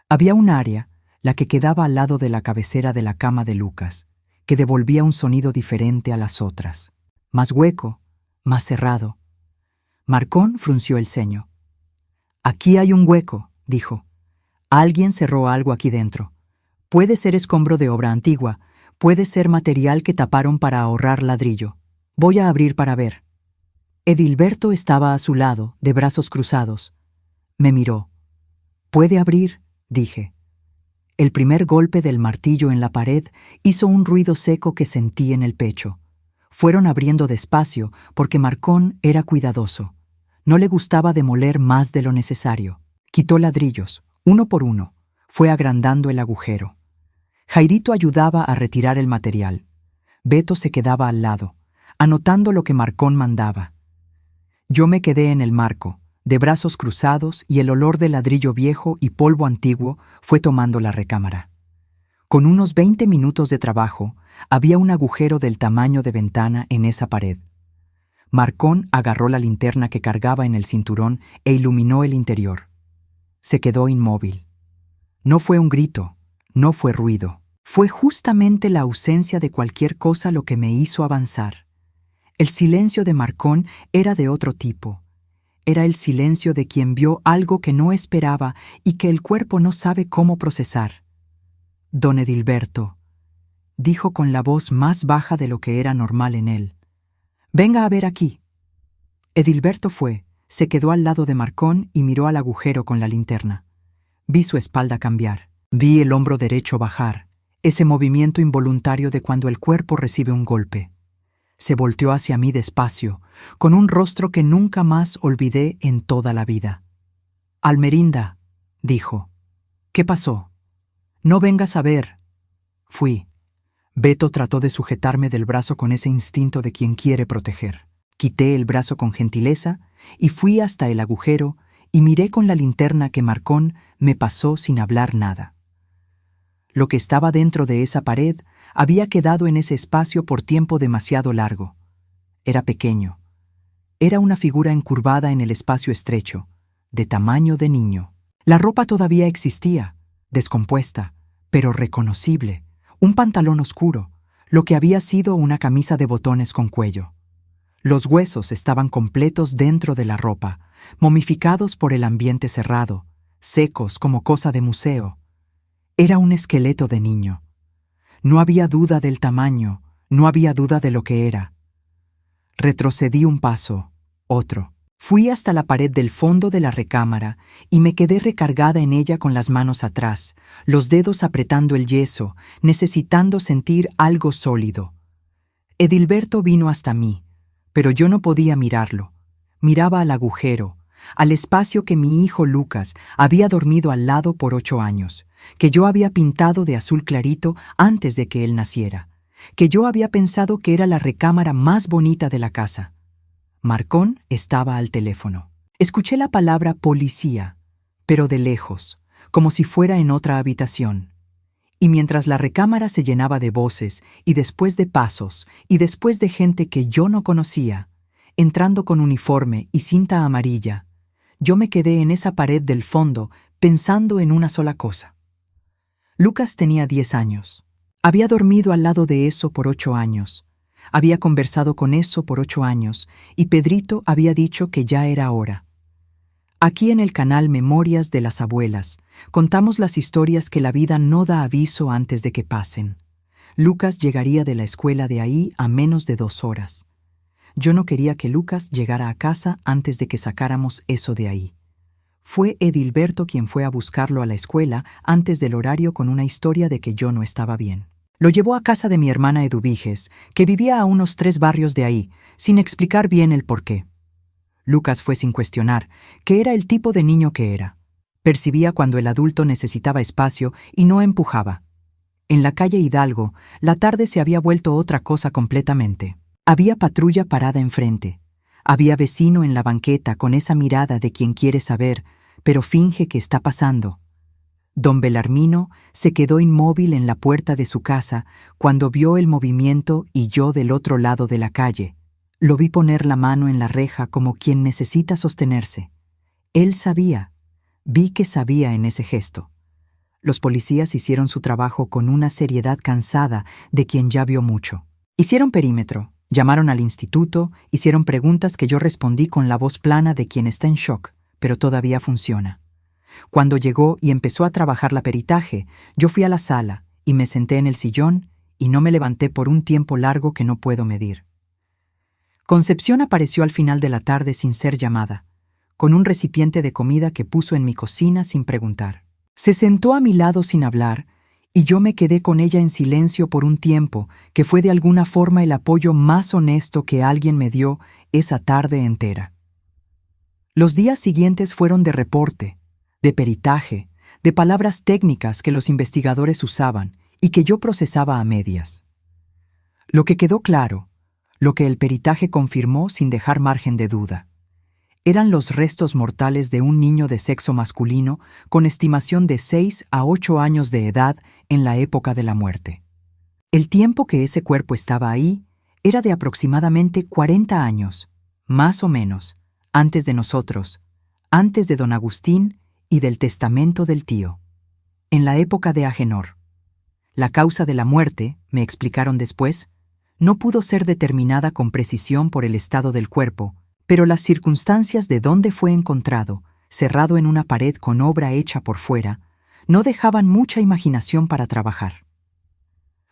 S1: Había un área, la que quedaba al lado de la cabecera de la cama de Lucas, que devolvía un sonido diferente a las otras. Más hueco, más cerrado. Marcón frunció el ceño. «Aquí hay un hueco», dijo. «Alguien cerró algo aquí dentro. Puede ser escombro de obra antigua, puede ser material que taparon para ahorrar ladrillo. Voy a abrir para ver». Edilberto estaba a su lado, de brazos cruzados. Me miró. «¿Puede abrir?», dije. El primer golpe del martillo en la pared hizo un ruido seco que sentí en el pecho. Fueron abriendo despacio porque Marcón era cuidadoso. No le gustaba demoler más de lo necesario. Quitó ladrillos, uno por uno. Fue agrandando el agujero. Jairito ayudaba a retirar el material. Beto se quedaba al lado, anotando lo que Marcón mandaba. Yo me quedé en el marco, de brazos cruzados, y el olor de ladrillo viejo y polvo antiguo fue tomando la recámara. Con unos 20 minutos de trabajo, había un agujero del tamaño de ventana en esa pared. Marcón agarró la linterna que cargaba en el cinturón e iluminó el interior. Se quedó inmóvil. No fue un grito, no fue ruido. Fue justamente la ausencia de cualquier cosa lo que me hizo avanzar. El silencio de Marcón era de otro tipo. Era el silencio de quien vio algo que no esperaba y que el cuerpo no sabe cómo procesar. «Don Edilberto», dijo con la voz más baja de lo que era normal en él. «Venga a ver aquí». Edilberto fue, se quedó al lado de Marcón y miró al agujero con la linterna. Vi su espalda cambiar. Vi el hombro derecho bajar, ese movimiento involuntario de cuando el cuerpo recibe un golpe. Se volteó hacia mí despacio, con un rostro que nunca más olvidé en toda la vida. «Almerinda», dijo. «¿Qué pasó?» «No vengas a ver». Fui. Beto trató de sujetarme del brazo con ese instinto de quien quiere proteger. Quité el brazo con gentileza y fui hasta el agujero y miré con la linterna que Marcón me pasó sin hablar nada. Lo que estaba dentro de esa pared había quedado en ese espacio por tiempo demasiado largo. Era pequeño. Era una figura encurvada en el espacio estrecho, de tamaño de niño. La ropa todavía existía, descompuesta, pero reconocible. Un pantalón oscuro, lo que había sido una camisa de botones con cuello. Los huesos estaban completos dentro de la ropa, momificados por el ambiente cerrado, secos como cosa de museo. Era un esqueleto de niño. No había duda del tamaño, no había duda de lo que era. Retrocedí un paso, otro. Fui hasta la pared del fondo de la recámara y me quedé recargada en ella con las manos atrás, los dedos apretando el yeso, necesitando sentir algo sólido. Edilberto vino hasta mí, pero yo no podía mirarlo. Miraba al agujero, al espacio que mi hijo Lucas había dormido al lado por 8 años, que yo había pintado de azul clarito antes de que él naciera, que yo había pensado que era la recámara más bonita de la casa. Marcón estaba al teléfono. Escuché la palabra policía, pero de lejos, como si fuera en otra habitación. Y mientras la recámara se llenaba de voces, y después de pasos, y después de gente que yo no conocía, entrando con uniforme y cinta amarilla, yo me quedé en esa pared del fondo pensando en una sola cosa. Lucas tenía 10 años. Había dormido al lado de eso por 8 años. Había conversado con eso por 8 años, y Pedrito había dicho que ya era hora. Aquí en el canal Memorias de las Abuelas, contamos las historias que la vida no da aviso antes de que pasen. Lucas llegaría de la escuela de ahí a menos de 2 horas. Yo no quería que Lucas llegara a casa antes de que sacáramos eso de ahí. Fue Edilberto quien fue a buscarlo a la escuela antes del horario con una historia de que yo no estaba bien. Lo llevó a casa de mi hermana Eduviges, que vivía a unos 3 barrios de ahí, sin explicar bien el porqué. Lucas fue sin cuestionar, que era el tipo de niño que era. Percibía cuando el adulto necesitaba espacio y no empujaba. En la calle Hidalgo, la tarde se había vuelto otra cosa completamente. Había patrulla parada enfrente. Había vecino en la banqueta con esa mirada de quien quiere saber, pero finge que está pasando. Don Belarmino se quedó inmóvil en la puerta de su casa cuando vio el movimiento y yo del otro lado de la calle. Lo vi poner la mano en la reja como quien necesita sostenerse. Él sabía. Vi que sabía en ese gesto. Los policías hicieron su trabajo con una seriedad cansada de quien ya vio mucho. Hicieron perímetro, llamaron al instituto, hicieron preguntas que yo respondí con la voz plana de quien está en shock, pero todavía funciona. Cuando llegó y empezó a trabajar la peritaje, yo fui a la sala y me senté en el sillón y no me levanté por un tiempo largo que no puedo medir. Concepción apareció al final de la tarde sin ser llamada, con un recipiente de comida que puso en mi cocina sin preguntar. Se sentó a mi lado sin hablar y yo me quedé con ella en silencio por un tiempo que fue de alguna forma el apoyo más honesto que alguien me dio esa tarde entera. Los días siguientes fueron de reporte, de peritaje, de palabras técnicas que los investigadores usaban y que yo procesaba a medias. Lo que quedó claro, lo que el peritaje confirmó sin dejar margen de duda, eran los restos mortales de un niño de sexo masculino con estimación de 6 a 8 años de edad en la época de la muerte. El tiempo que ese cuerpo estaba ahí era de aproximadamente 40 años, más o menos, antes de nosotros, antes de don Agustín y del testamento del tío, en la época de Agenor. La causa de la muerte, me explicaron después, no pudo ser determinada con precisión por el estado del cuerpo, pero las circunstancias de dónde fue encontrado, cerrado en una pared con obra hecha por fuera, no dejaban mucha imaginación para trabajar.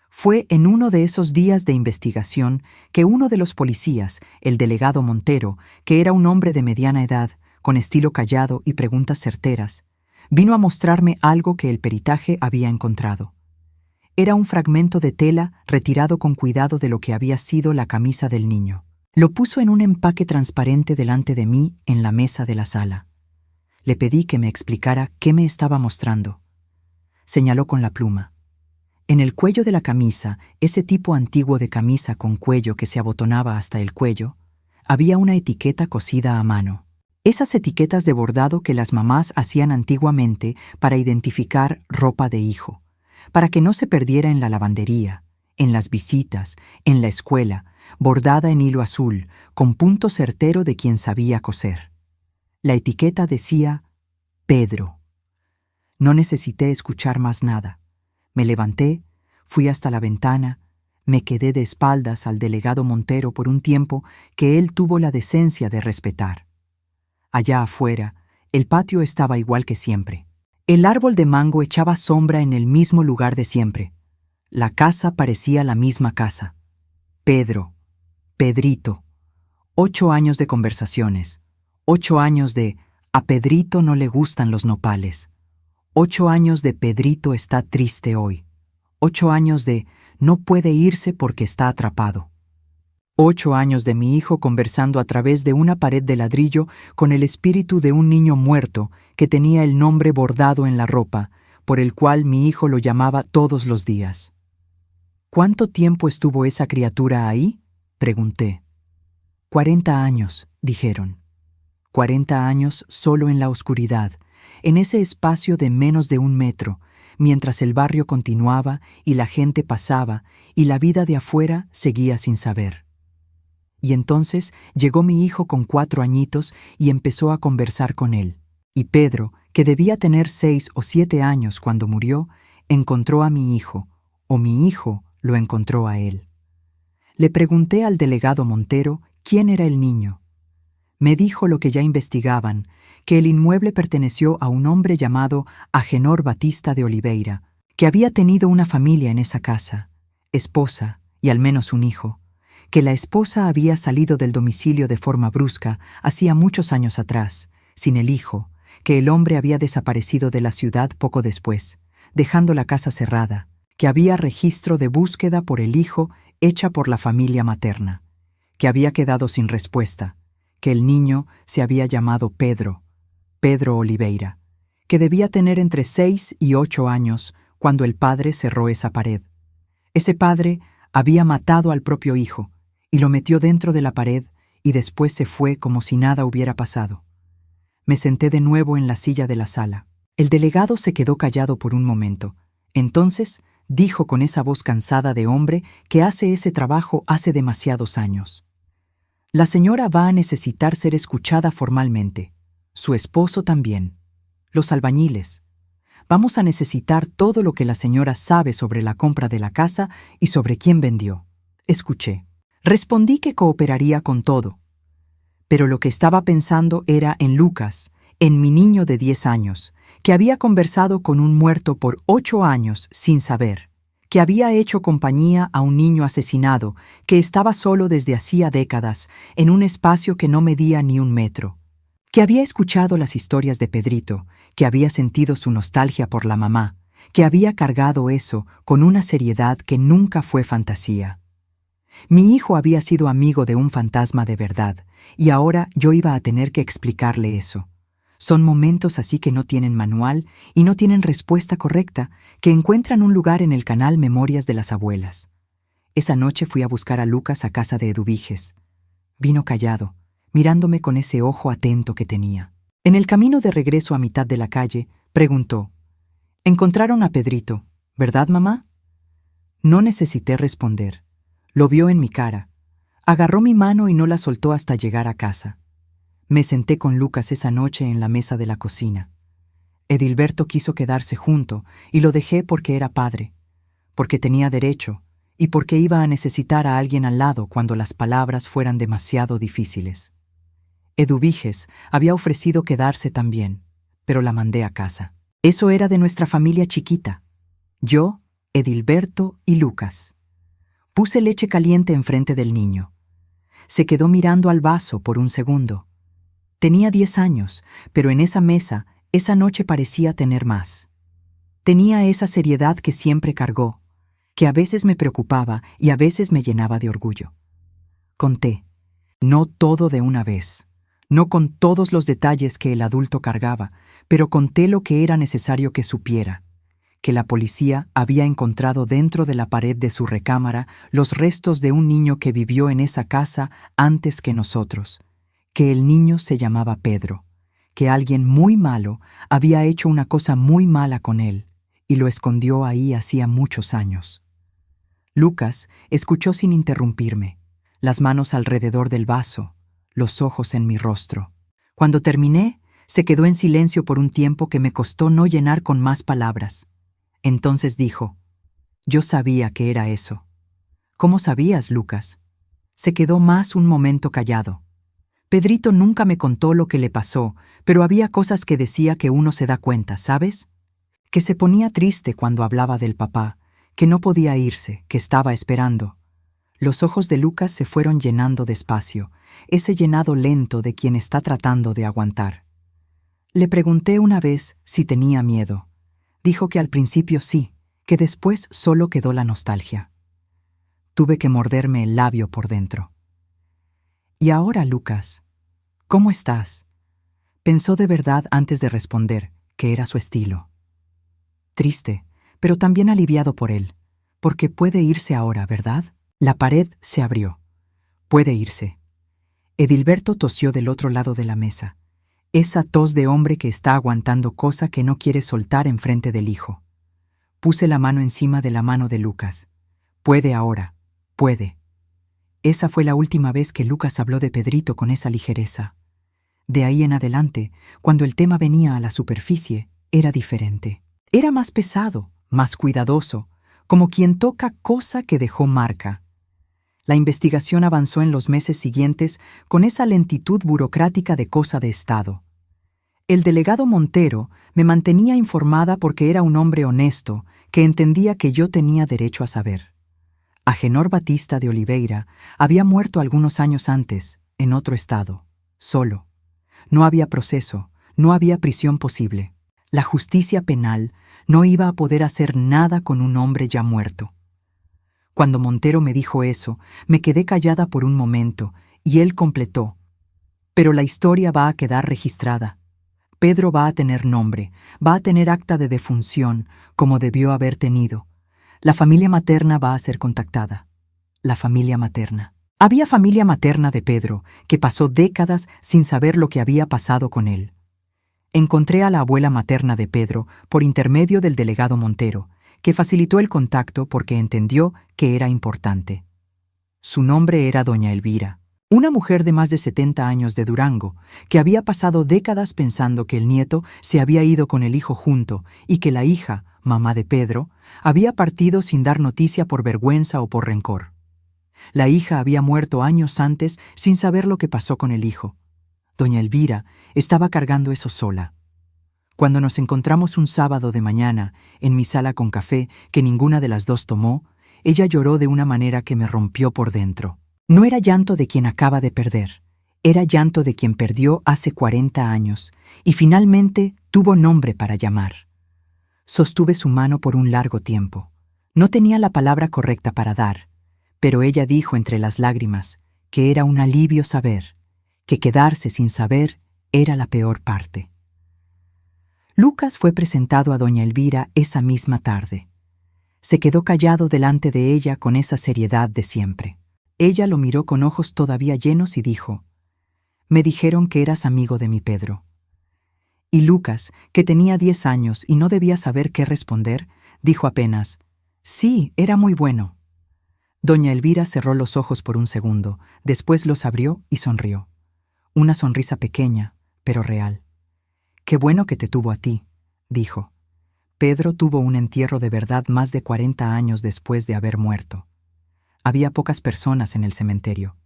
S1: Fue en uno de esos días de investigación que uno de los policías, el delegado Montero, que era un hombre de mediana edad, con estilo callado y preguntas certeras, vino a mostrarme algo que el peritaje había encontrado. Era un fragmento de tela retirado con cuidado de lo que había sido la camisa del niño. Lo puso en un empaque transparente delante de mí en la mesa de la sala. Le pedí que me explicara qué me estaba mostrando. Señaló con la pluma. En el cuello de la camisa, ese tipo antiguo de camisa con cuello que se abotonaba hasta el cuello, había una etiqueta cosida a mano. Esas etiquetas de bordado que las mamás hacían antiguamente para identificar ropa de hijo, para que no se perdiera en la lavandería, en las visitas, en la escuela, bordada en hilo azul, con punto certero de quien sabía coser. La etiqueta decía Pedro. No necesité escuchar más nada. Me levanté, fui hasta la ventana, me quedé de espaldas al delegado Montero por un tiempo que él tuvo la decencia de respetar. Allá afuera, el patio estaba igual que siempre. El árbol de mango echaba sombra en el mismo lugar de siempre. La casa parecía la misma casa. Pedro, Pedrito. 8 años de conversaciones. 8 años de a Pedrito no le gustan los nopales. 8 años de Pedrito está triste hoy. 8 años de no puede irse porque está atrapado. 8 años de mi hijo conversando a través de una pared de ladrillo con el espíritu de un niño muerto que tenía el nombre bordado en la ropa, por el cual mi hijo lo llamaba todos los días. ¿Cuánto tiempo estuvo esa criatura ahí?, pregunté. 40 años, dijeron. 40 años solo en la oscuridad, en ese espacio de menos de 1 metro, mientras el barrio continuaba y la gente pasaba y la vida de afuera seguía sin saber. Y entonces llegó mi hijo con 4 añitos y empezó a conversar con él. Y Pedro, que debía tener 6 o 7 años cuando murió, encontró a mi hijo, o mi hijo lo encontró a él. Le pregunté al delegado Montero quién era el niño. Me dijo lo que ya investigaban, que el inmueble perteneció a un hombre llamado Agenor Batista de Oliveira, que había tenido una familia en esa casa, esposa y al menos un hijo, que la esposa había salido del domicilio de forma brusca hacía muchos años atrás, sin el hijo, que el hombre había desaparecido de la ciudad poco después, dejando la casa cerrada, que había registro de búsqueda por el hijo hecha por la familia materna, que había quedado sin respuesta, que el niño se había llamado Pedro Oliveira, que debía tener entre 6 y 8 años cuando el padre cerró esa pared. Ese padre había matado al propio hijo y lo metió dentro de la pared y después se fue como si nada hubiera pasado. Me senté de nuevo en la silla de la sala. El delegado se quedó callado por un momento. Entonces dijo con esa voz cansada de hombre que hace ese trabajo hace demasiados años: «La señora va a necesitar ser escuchada formalmente. Su esposo también. Los albañiles. Vamos a necesitar todo lo que la señora sabe sobre la compra de la casa y sobre quién vendió». Escuché. Respondí que cooperaría con todo. Pero lo que estaba pensando era en Lucas, en mi niño de 10 años, que había conversado con un muerto por 8 años sin saber, que había hecho compañía a un niño asesinado, que estaba solo desde hacía décadas, en un espacio que no medía ni 1 metro, que había escuchado las historias de Pedrito, que había sentido su nostalgia por la mamá, que había cargado eso con una seriedad que nunca fue fantasía. Mi hijo había sido amigo de un fantasma de verdad, y ahora yo iba a tener que explicarle eso. Son momentos así que no tienen manual y no tienen respuesta correcta, que encuentran un lugar en el canal Memorias de las Abuelas. Esa noche fui a buscar a Lucas a casa de Eduviges. Vino callado, mirándome con ese ojo atento que tenía. En el camino de regreso a mitad de la calle, preguntó: «Encontraron a Pedrito, ¿verdad, mamá?». No necesité responder. Lo vio en mi cara. Agarró mi mano y no la soltó hasta llegar a casa. Me senté con Lucas esa noche en la mesa de la cocina. Edilberto quiso quedarse junto y lo dejé porque era padre, porque tenía derecho y porque iba a necesitar a alguien al lado cuando las palabras fueran demasiado difíciles. Eduviges había ofrecido quedarse también, pero la mandé a casa. Eso era de nuestra familia chiquita. Yo, Edilberto y Lucas. Puse leche caliente enfrente del niño. Se quedó mirando al vaso por un segundo. Tenía 10 años, pero en esa mesa, esa noche parecía tener más. Tenía esa seriedad que siempre cargó, que a veces me preocupaba y a veces me llenaba de orgullo. Conté, no todo de una vez, no con todos los detalles que el adulto cargaba, pero conté lo que era necesario que supiera: que la policía había encontrado dentro de la pared de su recámara los restos de un niño que vivió en esa casa antes que nosotros, que el niño se llamaba Pedro, que alguien muy malo había hecho una cosa muy mala con él y lo escondió ahí hacía muchos años. Lucas escuchó sin interrumpirme, las manos alrededor del vaso, los ojos en mi rostro. Cuando terminé, se quedó en silencio por un tiempo que me costó no llenar con más palabras. Entonces dijo: «Yo sabía que era eso». «¿Cómo sabías, Lucas?». Se quedó más un momento callado. Pedrito nunca me contó lo que le pasó, pero había cosas que decía que uno se da cuenta, ¿sabes? Que se ponía triste cuando hablaba del papá, que no podía irse, que estaba esperando. Los ojos de Lucas se fueron llenando despacio, ese llenado lento de quien está tratando de aguantar. Le pregunté una vez si tenía miedo. Dijo que al principio sí, que después solo quedó la nostalgia. Tuve que morderme el labio por dentro. «Y ahora, Lucas, ¿cómo estás?». Pensó de verdad antes de responder, que era su estilo. Triste, pero también aliviado por él, porque puede irse ahora, ¿verdad? La pared se abrió. Puede irse. Edilberto tosió del otro lado de la mesa. Esa tos de hombre que está aguantando cosa que no quiere soltar enfrente del hijo. Puse la mano encima de la mano de Lucas. Puede ahora, puede. Esa fue la última vez que Lucas habló de Pedrito con esa ligereza. De ahí en adelante, cuando el tema venía a la superficie, era diferente. Era más pesado, más cuidadoso, como quien toca cosa que dejó marca. La investigación avanzó en los meses siguientes con esa lentitud burocrática de cosa de Estado. El delegado Montero me mantenía informada porque era un hombre honesto que entendía que yo tenía derecho a saber. Agenor Batista de Oliveira había muerto algunos años antes, en otro estado, solo. No había proceso, No había prisión posible. La justicia penal no iba a poder hacer nada con un hombre ya muerto. Cuando Montero me dijo eso, me quedé callada por un momento y él completó. Pero la historia va a quedar registrada. Pedro va a tener nombre, va a tener acta de defunción, como debió haber tenido. La familia materna va a ser contactada. La familia materna. Había familia materna de Pedro, que pasó décadas sin saber lo que había pasado con él. Encontré a la abuela materna de Pedro por intermedio del delegado Montero, que facilitó el contacto porque entendió que era importante. Su nombre era doña Elvira, una mujer de más de 70 años de Durango, que había pasado décadas pensando que el nieto se había ido con el hijo junto y que la hija, mamá de Pedro, había partido sin dar noticia por vergüenza o por rencor. La hija había muerto años antes sin saber lo que pasó con el hijo. Doña Elvira estaba cargando eso sola. Cuando nos encontramos un sábado de mañana en mi sala con café que ninguna de las dos tomó, ella lloró de una manera que me rompió por dentro. No era llanto de quien acaba de perder, era llanto de quien perdió hace 40 años y finalmente tuvo nombre para llamar. Sostuve su mano por un largo tiempo. No tenía la palabra correcta para dar, pero ella dijo entre las lágrimas que era un alivio saber, que quedarse sin saber era la peor parte. Lucas fue presentado a doña Elvira esa misma tarde. Se quedó callado delante de ella con esa seriedad de siempre. Ella lo miró con ojos todavía llenos y dijo: «Me dijeron que eras amigo de mi Pedro». Y Lucas, que tenía 10 años y no debía saber qué responder, dijo apenas: «Sí, era muy bueno». Doña Elvira cerró los ojos por un segundo, después los abrió y sonrió. Una sonrisa pequeña, pero real. «Qué bueno que te tuvo a ti», dijo. Pedro tuvo un entierro de verdad más de 40 años después de haber muerto. Había pocas personas en el cementerio.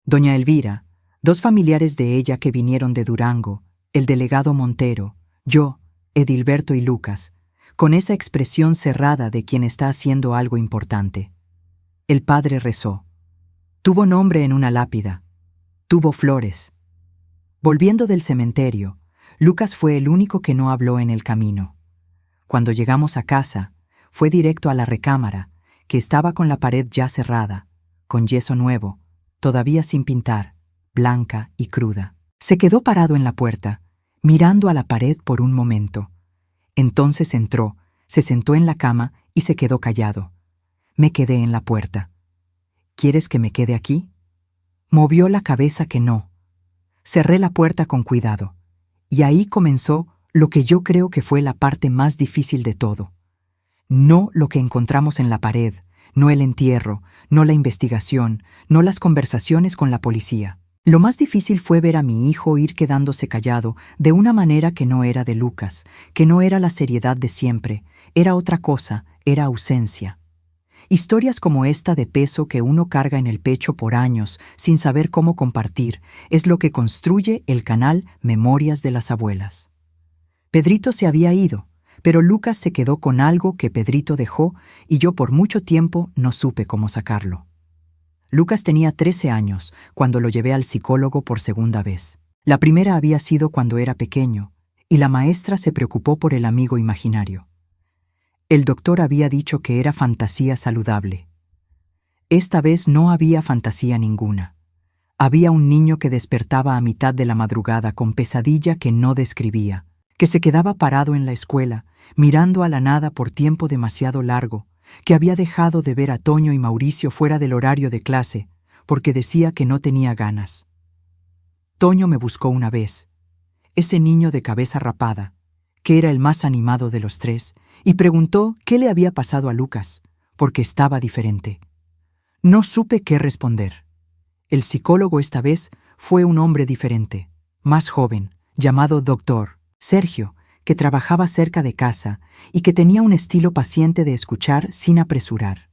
S1: Doña Elvira, 2 familiares de ella que vinieron de Durango, el delegado Montero, yo, Edilberto y Lucas, con esa expresión cerrada de quien está haciendo algo importante. El padre rezó. Tuvo nombre en una lápida. Tuvo flores. Volviendo del cementerio, Lucas fue el único que no habló en el camino. Cuando llegamos a casa, fue directo a la recámara, que estaba con la pared ya cerrada, con yeso nuevo, todavía sin pintar, blanca y cruda. Se quedó parado en la puerta, mirando a la pared por un momento. Entonces entró, se sentó en la cama y se quedó callado. Me quedé en la puerta. «¿Quieres que me quede aquí?» Movió la cabeza que no. Cerré la puerta con cuidado. Y ahí comenzó lo que yo creo que fue la parte más difícil de todo. No lo que encontramos en la pared, no el entierro, no la investigación, no las conversaciones con la policía. Lo más difícil fue ver a mi hijo ir quedándose callado de una manera que no era de Lucas, que no era la seriedad de siempre, era otra cosa, era ausencia. Historias como esta de peso que uno carga en el pecho por años sin saber cómo compartir es lo que construye el canal Memorias de las Abuelas. Pedrito se había ido, pero Lucas se quedó con algo que Pedrito dejó y yo por mucho tiempo no supe cómo sacarlo. Lucas tenía 13 años cuando lo llevé al psicólogo por segunda vez. La primera había sido cuando era pequeño y la maestra se preocupó por el amigo imaginario. El doctor había dicho que era fantasía saludable. Esta vez no había fantasía ninguna. Había un niño que despertaba a mitad de la madrugada con pesadilla que no describía, que se quedaba parado en la escuela, mirando a la nada por tiempo demasiado largo, que había dejado de ver a Toño y Mauricio fuera del horario de clase, porque decía que no tenía ganas. Toño me buscó una vez, ese niño de cabeza rapada, que era el más animado de los 3, y preguntó qué le había pasado a Lucas, porque estaba diferente. No supe qué responder. El psicólogo esta vez fue un hombre diferente, más joven, llamado Doctor Sergio, que trabajaba cerca de casa y que tenía un estilo paciente de escuchar sin apresurar.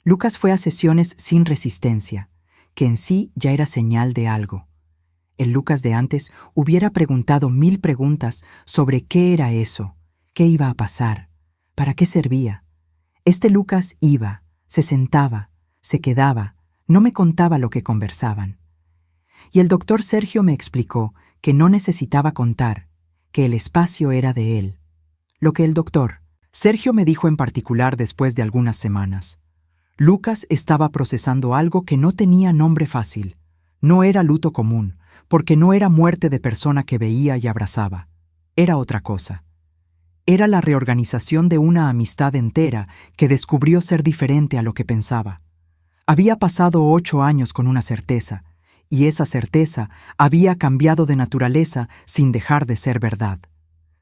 S1: Lucas fue a sesiones sin resistencia, que en sí ya era señal de algo. El Lucas de antes hubiera preguntado 1000 preguntas sobre qué era eso, qué iba a pasar, para qué servía. Este Lucas iba, se sentaba, se quedaba, no me contaba lo que conversaban. Y el doctor Sergio me explicó que no necesitaba contar, que el espacio era de él. Lo que el doctor Sergio me dijo en particular después de algunas semanas. Lucas estaba procesando algo que no tenía nombre fácil. No era luto común, porque no era muerte de persona que veía y abrazaba. Era otra cosa. Era la reorganización de una amistad entera que descubrió ser diferente a lo que pensaba. Había pasado 8 años con una certeza, y esa certeza había cambiado de naturaleza sin dejar de ser verdad.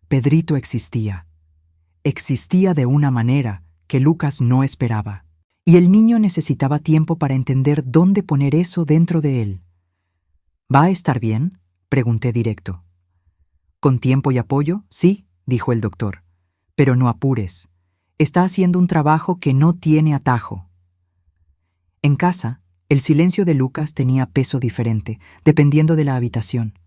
S1: Pedrito existía. Existía de una manera que Lucas no esperaba. Y el niño necesitaba tiempo para entender dónde poner eso dentro de él. ¿Va a estar bien?, pregunté directo. ¿Con tiempo y apoyo? Sí, dijo el doctor. Pero no apures. Está haciendo un trabajo que no tiene atajo. En casa, el silencio de Lucas tenía peso diferente, dependiendo de la habitación.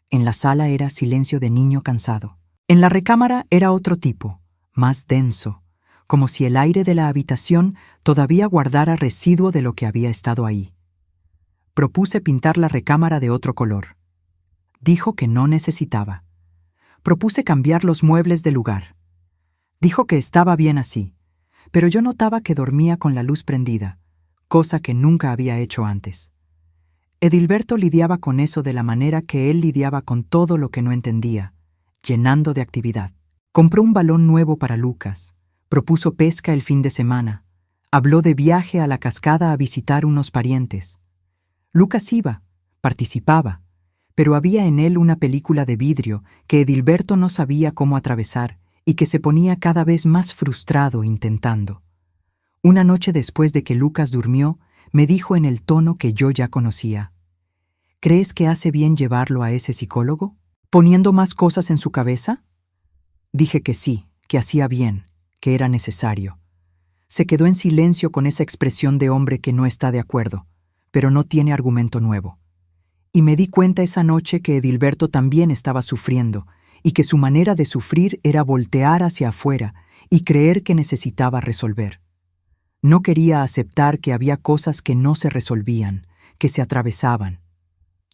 S1: En la sala era silencio de niño cansado. En la recámara era otro tipo, más denso, como si el aire de la habitación todavía guardara residuo de lo que había estado ahí. Propuse pintar la recámara de otro color. Dijo que no necesitaba. Propuse cambiar los muebles de lugar. Dijo que estaba bien así, pero yo notaba que dormía con la luz prendida, cosa que nunca había hecho antes. Edilberto lidiaba con eso de la manera que él lidiaba con todo lo que no entendía, llenando de actividad. Compró un balón nuevo para Lucas, propuso pesca el fin de semana, habló de viaje a la cascada a visitar unos parientes. Lucas iba, participaba, pero había en él una película de vidrio que Edilberto no sabía cómo atravesar y que se ponía cada vez más frustrado intentando. Una noche después de que Lucas durmió, me dijo en el tono que yo ya conocía: ¿crees que hace bien llevarlo a ese psicólogo? ¿Poniendo más cosas en su cabeza? Dije que sí, que hacía bien, que era necesario. Se quedó en silencio con esa expresión de hombre que no está de acuerdo, pero no tiene argumento nuevo. Y me di cuenta esa noche que Edilberto también estaba sufriendo, y que su manera de sufrir era voltear hacia afuera y creer que necesitaba resolver. No quería aceptar que había cosas que no se resolvían, que se atravesaban.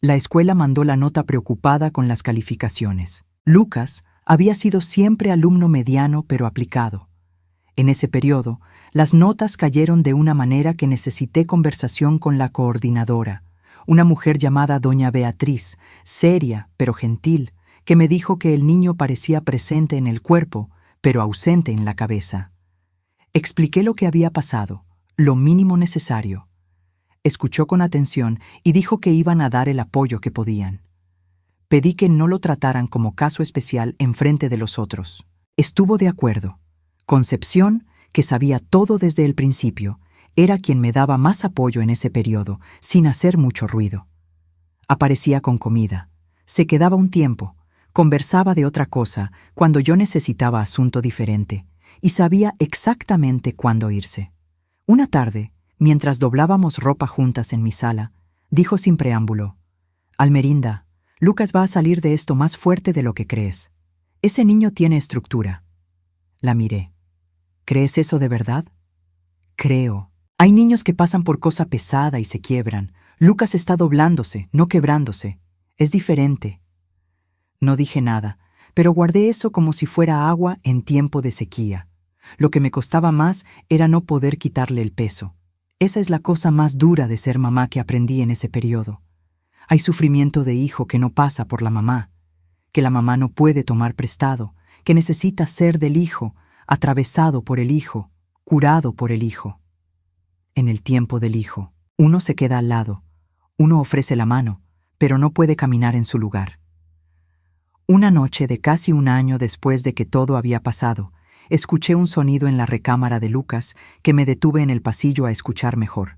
S1: La escuela mandó la nota preocupada con las calificaciones. Lucas había sido siempre alumno mediano pero aplicado. En ese periodo, las notas cayeron de una manera que necesité conversación con la coordinadora, una mujer llamada doña Beatriz, seria pero gentil, que me dijo que el niño parecía presente en el cuerpo, pero ausente en la cabeza. Expliqué lo que había pasado, lo mínimo necesario. Escuchó con atención y dijo que iban a dar el apoyo que podían. Pedí que no lo trataran como caso especial enfrente de los otros. Estuvo de acuerdo. Concepción, que sabía todo desde el principio, era quien me daba más apoyo en ese periodo, sin hacer mucho ruido. Aparecía con comida, se quedaba un tiempo, conversaba de otra cosa cuando yo necesitaba asunto diferente, y sabía exactamente cuándo irse. Una tarde, mientras doblábamos ropa juntas en mi sala, dijo sin preámbulo: Almerinda, Lucas va a salir de esto más fuerte de lo que crees. Ese niño tiene estructura. La miré. ¿Crees eso de verdad? Creo. Hay niños que pasan por cosa pesada y se quiebran. Lucas está doblándose, no quebrándose. Es diferente. No dije nada, pero guardé eso como si fuera agua en tiempo de sequía. Lo que me costaba más era no poder quitarle el peso. Esa es la cosa más dura de ser mamá que aprendí en ese periodo. Hay sufrimiento de hijo que no pasa por la mamá, que la mamá no puede tomar prestado, que necesita ser del hijo, atravesado por el hijo, curado por el hijo. En el tiempo del hijo, uno se queda al lado, uno ofrece la mano, pero no puede caminar en su lugar. Una noche de casi 1 año después de que todo había pasado, escuché un sonido en la recámara de Lucas que me detuve en el pasillo a escuchar mejor.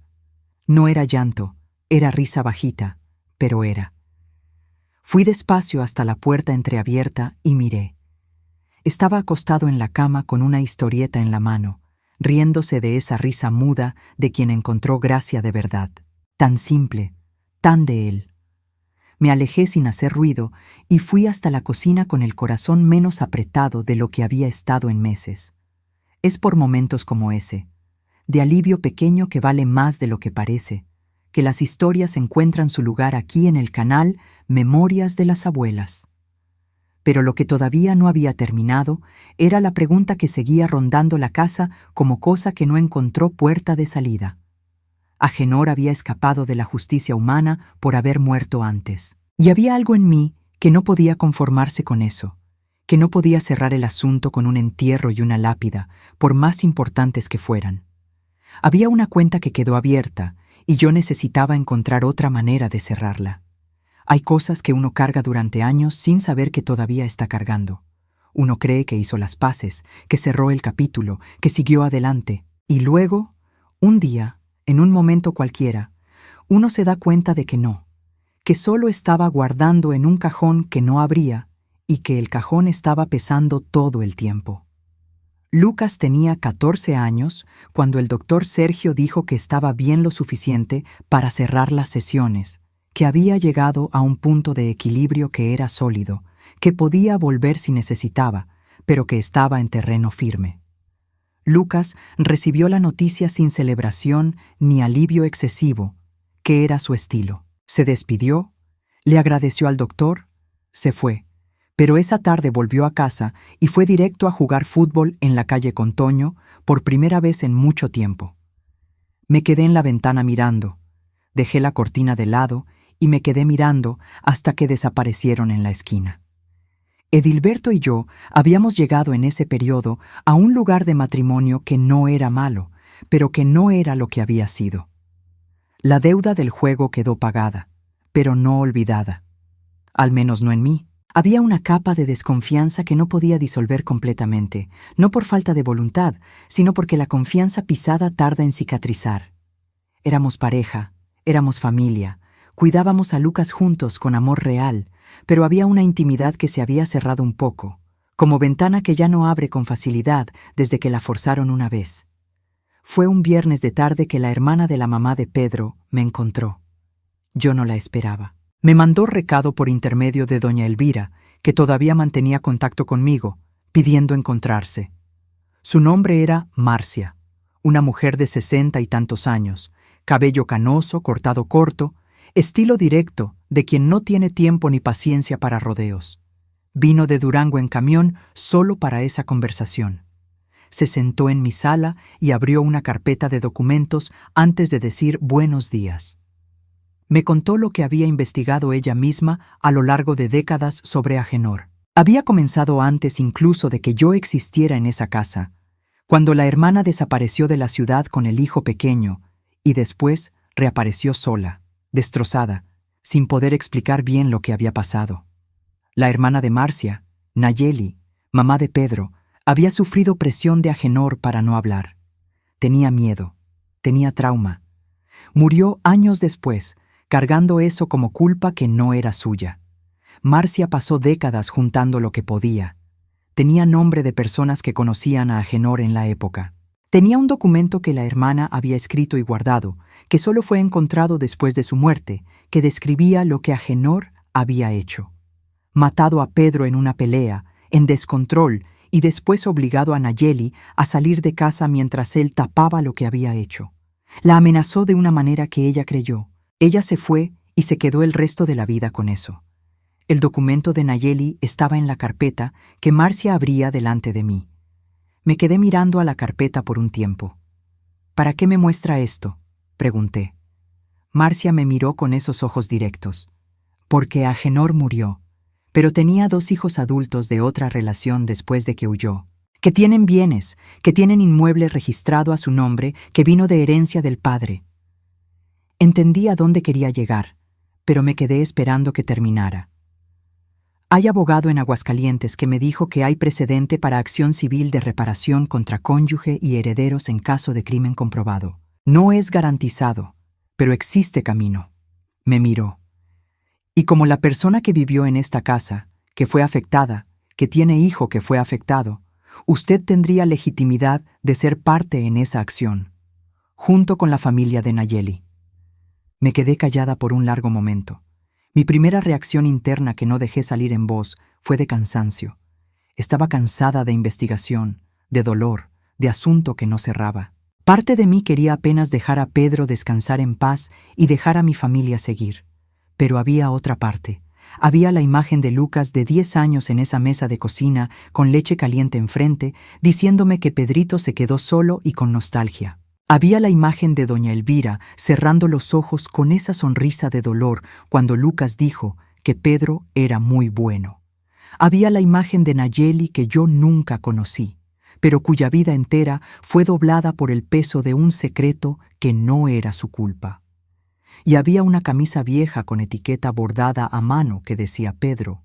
S1: No era llanto, era risa bajita, pero era. Fui despacio hasta la puerta entreabierta y miré. Estaba acostado en la cama con una historieta en la mano, riéndose de esa risa muda de quien encontró gracia de verdad. Tan simple, tan de él. Me alejé sin hacer ruido y fui hasta la cocina con el corazón menos apretado de lo que había estado en meses. Es por momentos como ese, de alivio pequeño que vale más de lo que parece, que las historias encuentran su lugar aquí en el canal Memorias de las Abuelas. Pero lo que todavía no había terminado era la pregunta que seguía rondando la casa como cosa que no encontró puerta de salida. Agenor había escapado de la justicia humana por haber muerto antes. Y había algo en mí que no podía conformarse con eso, que no podía cerrar el asunto con un entierro y una lápida, por más importantes que fueran. Había una cuenta que quedó abierta, y yo necesitaba encontrar otra manera de cerrarla. Hay cosas que uno carga durante años sin saber que todavía está cargando. Uno cree que hizo las paces, que cerró el capítulo, que siguió adelante, y luego, un día, en un momento cualquiera, uno se da cuenta de que no, que solo estaba guardando en un cajón que no abría y que el cajón estaba pesando todo el tiempo. Lucas tenía 14 años cuando el doctor Sergio dijo que estaba bien lo suficiente para cerrar las sesiones, que había llegado a un punto de equilibrio que era sólido, que podía volver si necesitaba, pero que estaba en terreno firme. Lucas recibió la noticia sin celebración ni alivio excesivo, que era su estilo. Se despidió, le agradeció al doctor, se fue, pero esa tarde volvió a casa y fue directo a jugar fútbol en la calle con Toño por primera vez en mucho tiempo. Me quedé en la ventana mirando, dejé la cortina de lado y me quedé mirando hasta que desaparecieron en la esquina. Edilberto y yo habíamos llegado en ese periodo a un lugar de matrimonio que no era malo, pero que no era lo que había sido. La deuda del juego quedó pagada, pero no olvidada. Al menos no en mí. Había una capa de desconfianza que no podía disolver completamente, no por falta de voluntad, sino porque la confianza pisada tarda en cicatrizar. Éramos pareja, éramos familia, cuidábamos a Lucas juntos con amor real, pero había una intimidad que se había cerrado un poco, como ventana que ya no abre con facilidad desde que la forzaron una vez. Fue un viernes de tarde que la hermana de la mamá de Pedro me encontró. Yo no la esperaba. Me mandó recado por intermedio de doña Elvira, que todavía mantenía contacto conmigo, pidiendo encontrarse. Su nombre era Marcia, una mujer de 60 y tantos años, cabello canoso, cortado corto, estilo directo de quien no tiene tiempo ni paciencia para rodeos. Vino de Durango en camión solo para esa conversación. Se sentó en mi sala y abrió una carpeta de documentos antes de decir buenos días. Me contó lo que había investigado ella misma a lo largo de décadas sobre Agenor. Había comenzado antes incluso de que yo existiera en esa casa, cuando la hermana desapareció de la ciudad con el hijo pequeño y después reapareció sola, destrozada, sin poder explicar bien lo que había pasado. La hermana de Marcia, Nayeli, mamá de Pedro, había sufrido presión de Agenor para no hablar. Tenía miedo, tenía trauma. Murió años después, cargando eso como culpa que no era suya. Marcia pasó décadas juntando lo que podía. Tenía nombre de personas que conocían a Agenor en la época. Tenía un documento que la hermana había escrito y guardado, que solo fue encontrado después de su muerte, que describía lo que Agenor había hecho. Matado a Pedro en una pelea, en descontrol, y después obligado a Nayeli a salir de casa mientras él tapaba lo que había hecho. La amenazó de una manera que ella creyó. Ella se fue y se quedó el resto de la vida con eso. El documento de Nayeli estaba en la carpeta que Marcia abría delante de mí. Me quedé mirando a la carpeta por un tiempo. ¿Para qué me muestra esto?, pregunté. Marcia me miró con esos ojos directos. Porque Agenor murió, pero tenía 2 hijos adultos de otra relación después de que huyó, que tienen bienes, que tienen inmueble registrado a su nombre que vino de herencia del padre. Entendí a dónde quería llegar, pero me quedé esperando que terminara. Hay abogado en Aguascalientes que me dijo que hay precedente para acción civil de reparación contra cónyuge y herederos en caso de crimen comprobado. No es garantizado, pero existe camino. Me miró. Y como la persona que vivió en esta casa, que fue afectada, que tiene hijo que fue afectado, usted tendría legitimidad de ser parte en esa acción, junto con la familia de Nayeli. Me quedé callada por un largo momento. Mi primera reacción interna que no dejé salir en voz fue de cansancio. Estaba cansada de investigación, de dolor, de asunto que no cerraba. Parte de mí quería apenas dejar a Pedro descansar en paz y dejar a mi familia seguir. Pero había otra parte, Había la imagen de Lucas de 10 años en esa mesa de cocina, con leche caliente enfrente, diciéndome que Pedrito se quedó solo y con nostalgia. Había la imagen de doña Elvira cerrando los ojos con esa sonrisa de dolor cuando Lucas dijo que Pedro era muy bueno. Había la imagen de Nayeli que yo nunca conocí, pero cuya vida entera fue doblada por el peso de un secreto que no era su culpa. Y había una camisa vieja con etiqueta bordada a mano que decía Pedro,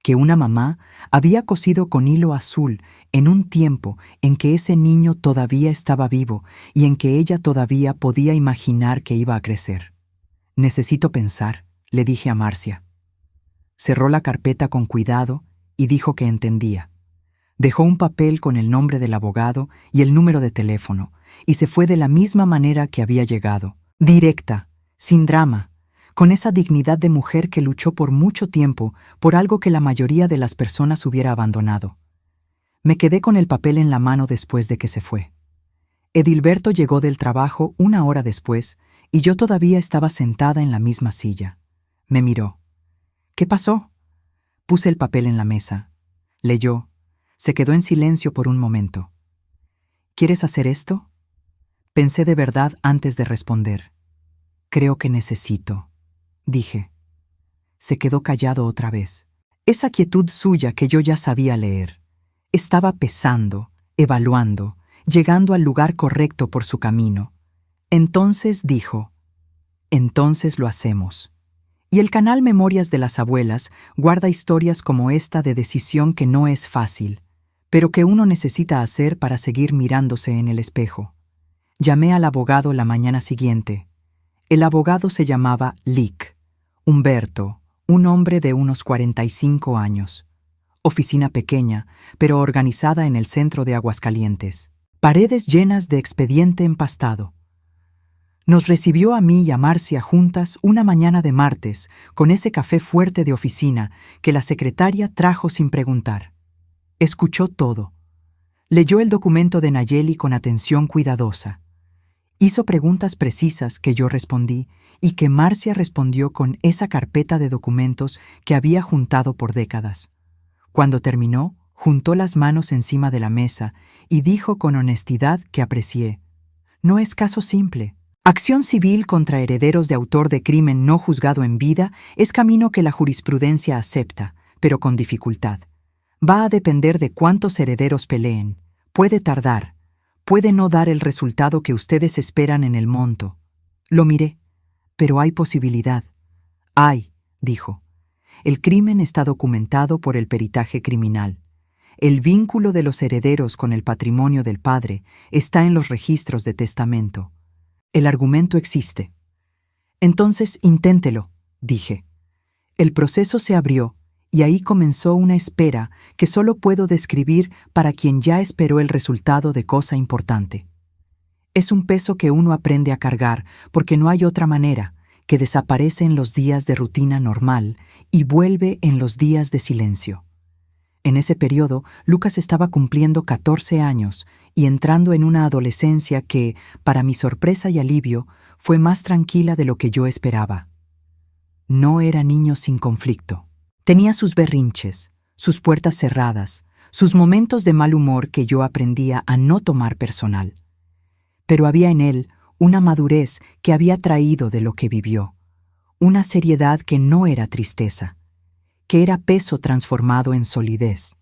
S1: que una mamá había cosido con hilo azul en un tiempo en que ese niño todavía estaba vivo y en que ella todavía podía imaginar que iba a crecer. «Necesito pensar», le dije a Marcia. Cerró la carpeta con cuidado y dijo que entendía. Dejó un papel con el nombre del abogado y el número de teléfono y se fue de la misma manera que había llegado, directa, sin drama, con esa dignidad de mujer que luchó por mucho tiempo por algo que la mayoría de las personas hubiera abandonado. Me quedé con el papel en la mano después de que se fue. Edilberto llegó del trabajo 1 hora después y yo todavía estaba sentada en la misma silla. Me miró. «¿Qué pasó?» Puse el papel en la mesa. Leyó. Se quedó en silencio por un momento. «¿Quieres hacer esto?» Pensé de verdad antes de responder. «Creo que necesito», dije. Se quedó callado otra vez. Esa quietud suya que yo ya sabía leer. Estaba pesando, evaluando, llegando al lugar correcto por su camino. Entonces dijo, «Entonces lo hacemos». Y el canal Memorias de las Abuelas guarda historias como esta de decisión que no es fácil, pero que uno necesita hacer para seguir mirándose en el espejo. Llamé al abogado la mañana siguiente. El abogado se llamaba Lick, Humberto, un hombre de unos 45 años. Oficina pequeña, pero organizada en el centro de Aguascalientes. Paredes llenas de expediente empastado. Nos recibió a mí y a Marcia juntas una mañana de martes, con ese café fuerte de oficina que la secretaria trajo sin preguntar. Escuchó todo. Leyó el documento de Nayeli con atención cuidadosa. Hizo preguntas precisas que yo respondí y que Marcia respondió con esa carpeta de documentos que había juntado por décadas. Cuando terminó, juntó las manos encima de la mesa y dijo con honestidad que aprecié. «No es caso simple. Acción civil contra herederos de autor de crimen no juzgado en vida es camino que la jurisprudencia acepta, pero con dificultad. Va a depender de cuántos herederos peleen. Puede tardar. Puede no dar el resultado que ustedes esperan en el monto». Lo miré. «Pero hay posibilidad». «Hay», dijo. «El crimen está documentado por el peritaje criminal. El vínculo de los herederos con el patrimonio del padre está en los registros de testamento. El argumento existe». «Entonces, inténtelo», dije. El proceso se abrió y ahí comenzó una espera que solo puedo describir para quien ya esperó el resultado de cosa importante. Es un peso que uno aprende a cargar porque no hay otra manera, que desaparece en los días de rutina normal y vuelve en los días de silencio. En ese periodo, Lucas estaba cumpliendo 14 años y entrando en una adolescencia que, para mi sorpresa y alivio, fue más tranquila de lo que yo esperaba. No era niño sin conflicto. Tenía sus berrinches, sus puertas cerradas, sus momentos de mal humor que yo aprendía a no tomar personal. Pero había en él una madurez que había traído de lo que vivió, una seriedad que no era tristeza, que era peso transformado en solidez.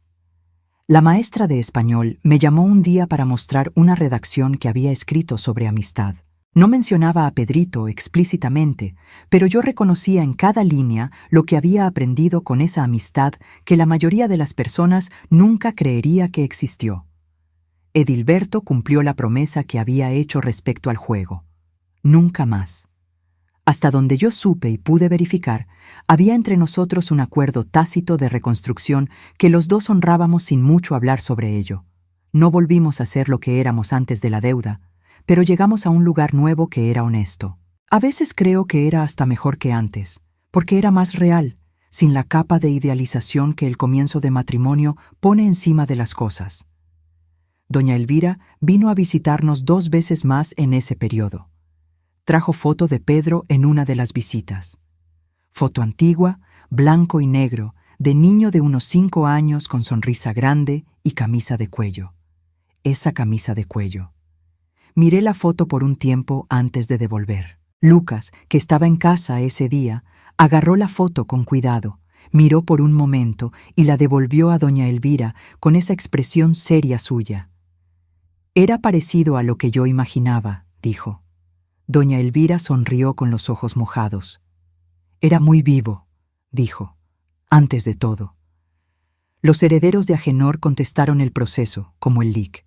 S1: La maestra de español me llamó un día para mostrar una redacción que había escrito sobre amistad. No mencionaba a Pedrito explícitamente, pero yo reconocía en cada línea lo que había aprendido con esa amistad que la mayoría de las personas nunca creería que existió. Edilberto cumplió la promesa que había hecho respecto al juego. Nunca más. Hasta donde yo supe y pude verificar, había entre nosotros un acuerdo tácito de reconstrucción que los dos honrábamos sin mucho hablar sobre ello. No volvimos a ser lo que éramos antes de la deuda, pero llegamos a un lugar nuevo que era honesto. A veces creo que era hasta mejor que antes, porque era más real, sin la capa de idealización que el comienzo de matrimonio pone encima de las cosas. Doña Elvira vino a visitarnos 2 veces más en ese periodo. Trajo foto de Pedro en una de las visitas. Foto antigua, blanco y negro, de niño de unos 5 años con sonrisa grande y camisa de cuello. Esa camisa de cuello. Miré la foto por un tiempo antes de devolver. Lucas, que estaba en casa ese día, agarró la foto con cuidado, miró por un momento y la devolvió a doña Elvira con esa expresión seria suya. Era parecido a lo que yo imaginaba, dijo. Doña Elvira sonrió con los ojos mojados. Era muy vivo, dijo, antes de todo. Los herederos de Agenor contestaron el proceso, como el LIC.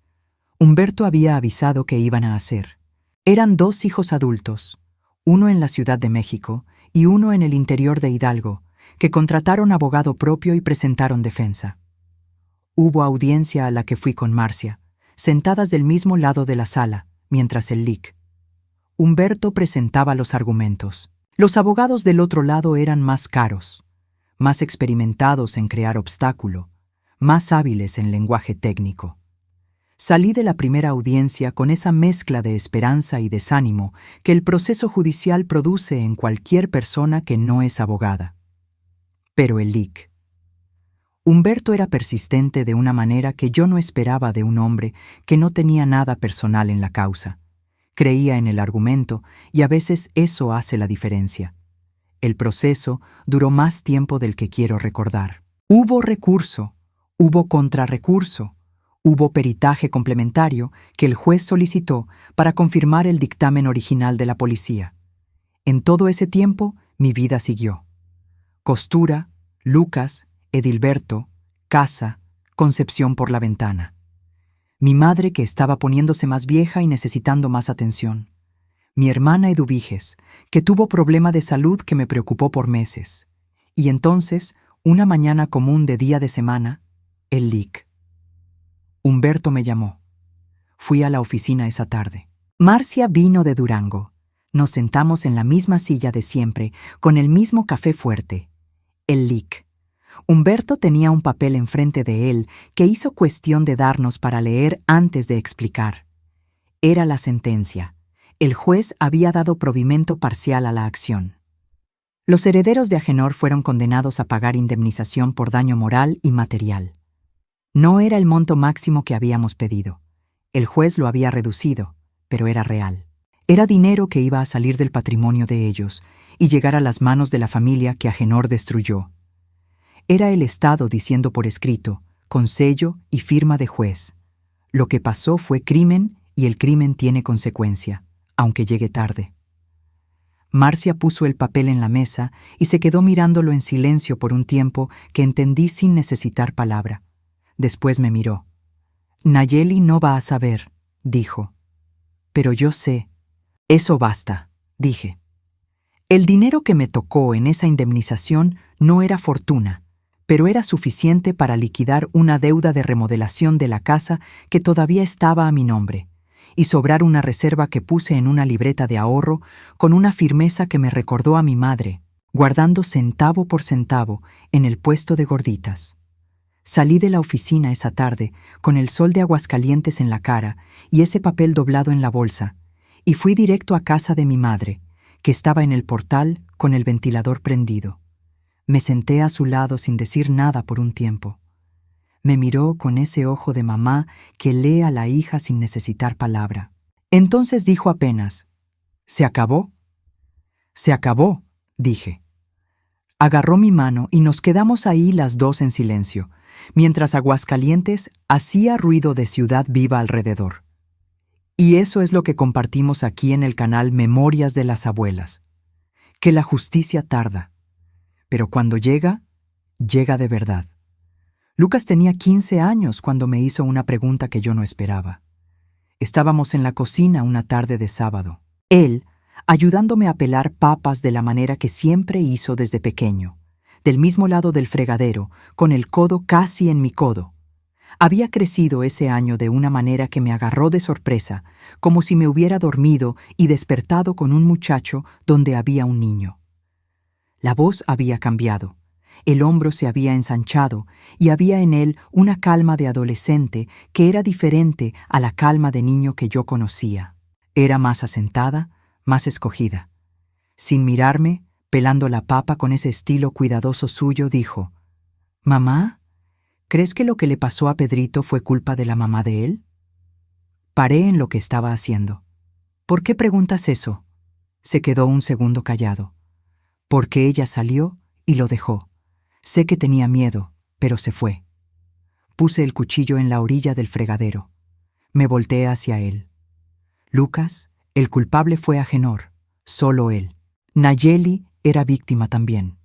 S1: Humberto había avisado que iban a hacer. Eran 2 hijos adultos, uno en la Ciudad de México y uno en el interior de Hidalgo, que contrataron abogado propio y presentaron defensa. Hubo audiencia a la que fui con Marcia, sentadas del mismo lado de la sala, mientras el LIC. Humberto presentaba los argumentos. Los abogados del otro lado eran más caros, más experimentados en crear obstáculo, más hábiles en lenguaje técnico. Salí de la primera audiencia con esa mezcla de esperanza y desánimo que el proceso judicial produce en cualquier persona que no es abogada. Pero el LIC. Humberto era persistente de una manera que yo no esperaba de un hombre que no tenía nada personal en la causa. Creía en el argumento y a veces eso hace la diferencia. El proceso duró más tiempo del que quiero recordar. Hubo recurso, hubo contrarrecurso, hubo peritaje complementario que el juez solicitó para confirmar el dictamen original de la policía. En todo ese tiempo, mi vida siguió. Costura, Lucas, Edilberto, casa, Concepción por la ventana. Mi madre que estaba poniéndose más vieja y necesitando más atención. Mi hermana Eduviges, que tuvo problema de salud que me preocupó por meses. Y entonces, una mañana común de día de semana, el LIC. Humberto me llamó. Fui a la oficina esa tarde. Marcia vino de Durango. Nos sentamos en la misma silla de siempre, con el mismo café fuerte. El LIC. Humberto tenía un papel enfrente de él que hizo cuestión de darnos para leer antes de explicar. Era la sentencia. El juez había dado provimento parcial a la acción. Los herederos de Agenor fueron condenados a pagar indemnización por daño moral y material. No era el monto máximo que habíamos pedido. El juez lo había reducido, pero era real. Era dinero que iba a salir del patrimonio de ellos y llegar a las manos de la familia que Agenor destruyó. Era el Estado diciendo por escrito, con sello y firma de juez: lo que pasó fue crimen y el crimen tiene consecuencia, aunque llegue tarde. Marcia puso el papel en la mesa y se quedó mirándolo en silencio por un tiempo que entendí sin necesitar palabra. Después me miró. Nayeli no va a saber, dijo. Pero yo sé. Eso basta, dije. El dinero que me tocó en esa indemnización no era fortuna, pero era suficiente para liquidar una deuda de remodelación de la casa que todavía estaba a mi nombre, y sobrar una reserva que puse en una libreta de ahorro con una firmeza que me recordó a mi madre, guardando centavo por centavo en el puesto de gorditas. Salí de la oficina esa tarde con el sol de Aguascalientes en la cara y ese papel doblado en la bolsa, y fui directo a casa de mi madre, que estaba en el portal con el ventilador prendido. Me senté a su lado sin decir nada por un tiempo. Me miró con ese ojo de mamá que lee a la hija sin necesitar palabra. Entonces dijo apenas: ¿Se acabó? Se acabó, dije. Agarró mi mano y nos quedamos ahí las dos en silencio, mientras Aguascalientes hacía ruido de ciudad viva alrededor. Y eso es lo que compartimos aquí en el canal Memorias de las Abuelas. Que la justicia tarda, pero cuando llega, llega de verdad. Lucas tenía 15 años cuando me hizo una pregunta que yo no esperaba. Estábamos en la cocina una tarde de sábado. Él, ayudándome a pelar papas de la manera que siempre hizo desde pequeño, del mismo lado del fregadero, con el codo casi en mi codo. Había crecido ese año de una manera que me agarró de sorpresa, como si me hubiera dormido y despertado con un muchacho donde había un niño. La voz había cambiado, el hombro se había ensanchado y había en él una calma de adolescente que era diferente a la calma de niño que yo conocía. Era más asentada, más escogida. Sin mirarme, pelando la papa con ese estilo cuidadoso suyo, dijo: «Mamá, ¿crees que lo que le pasó a Pedrito fue culpa de la mamá de él?» Paré en lo que estaba haciendo. «¿Por qué preguntas eso?» Se quedó un segundo callado. «Porque ella salió y lo dejó. Sé que tenía miedo, pero se fue». Puse el cuchillo en la orilla del fregadero. Me volteé hacia él. «Lucas, el culpable fue Agenor, solo él. Nayeli era víctima también».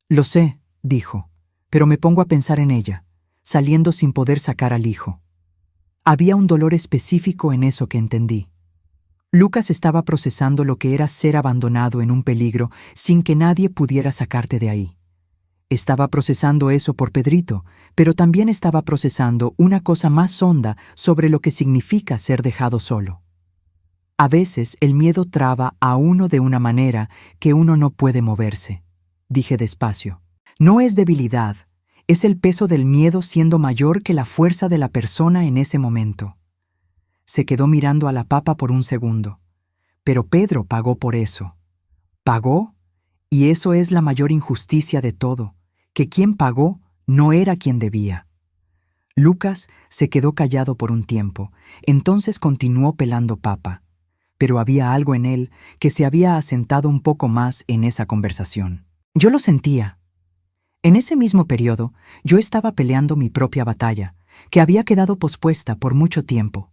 S1: «Lo sé», dijo, «pero me pongo a pensar en ella, saliendo sin poder sacar al hijo». Había un dolor específico en eso que entendí. Lucas estaba procesando lo que era ser abandonado en un peligro sin que nadie pudiera sacarte de ahí. Estaba procesando eso por Pedrito, pero también estaba procesando una cosa más honda sobre lo que significa ser dejado solo. A veces el miedo traba a uno de una manera que uno no puede moverse, dije despacio. No es debilidad, es el peso del miedo siendo mayor que la fuerza de la persona en ese momento. Se quedó mirando a la papa por un segundo. Pero Pedro pagó por eso. Pagó, y eso es la mayor injusticia de todo, que quien pagó no era quien debía. Lucas se quedó callado por un tiempo, entonces continuó pelando papa. Pero había algo en él que se había asentado un poco más en esa conversación. Yo lo sentía. En ese mismo periodo, yo estaba peleando mi propia batalla, que había quedado pospuesta por mucho tiempo.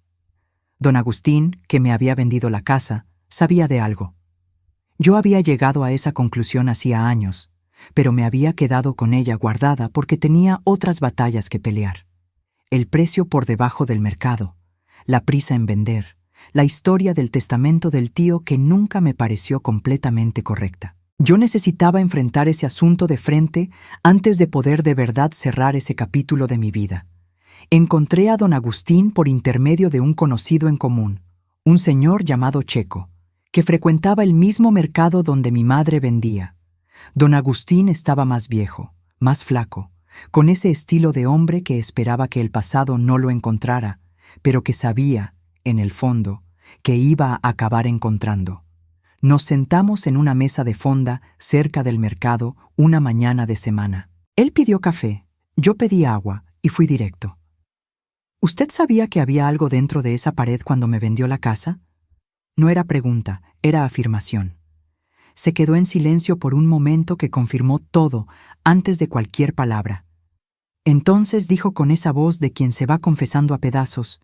S1: Don Agustín, que me había vendido la casa, sabía de algo. Yo había llegado a esa conclusión hacía años, pero me había quedado con ella guardada porque tenía otras batallas que pelear. El precio por debajo del mercado, la prisa en vender, la historia del testamento del tío que nunca me pareció completamente correcta. Yo necesitaba enfrentar ese asunto de frente antes de poder de verdad cerrar ese capítulo de mi vida. Encontré a don Agustín por intermedio de un conocido en común, un señor llamado Checo, que frecuentaba el mismo mercado donde mi madre vendía. Don Agustín estaba más viejo, más flaco, con ese estilo de hombre que esperaba que el pasado no lo encontrara, pero que sabía, en el fondo, que iba a acabar encontrando. Nos sentamos en una mesa de fonda cerca del mercado una mañana de semana. Él pidió café, yo pedí agua y fui directo. ¿Usted sabía que había algo dentro de esa pared cuando me vendió la casa? No era pregunta, era afirmación. Se quedó en silencio por un momento que confirmó todo antes de cualquier palabra. Entonces dijo con esa voz de quien se va confesando a pedazos: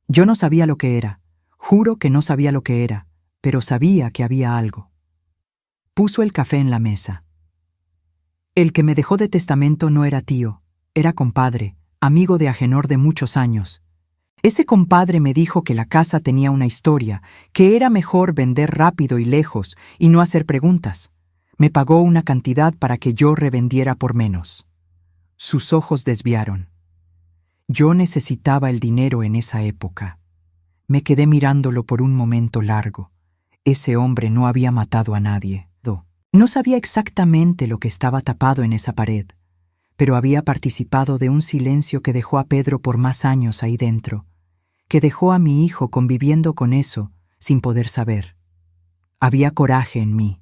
S1: «Yo no sabía lo que era, juro que no sabía lo que era, pero sabía que había algo». Puso el café en la mesa. «El que me dejó de testamento no era tío, era compadre, amigo de Agenor de muchos años. Ese compadre me dijo que la casa tenía una historia, que era mejor vender rápido y lejos y no hacer preguntas. Me pagó una cantidad para que yo revendiera por menos». Sus ojos desviaron. Yo necesitaba el dinero en esa época. Me quedé mirándolo por un momento largo. Ese hombre no había matado a nadie. No sabía exactamente lo que estaba tapado en esa pared, pero había participado de un silencio que dejó a Pedro por más años ahí dentro, que dejó a mi hijo conviviendo con eso sin poder saber. Había coraje en mí.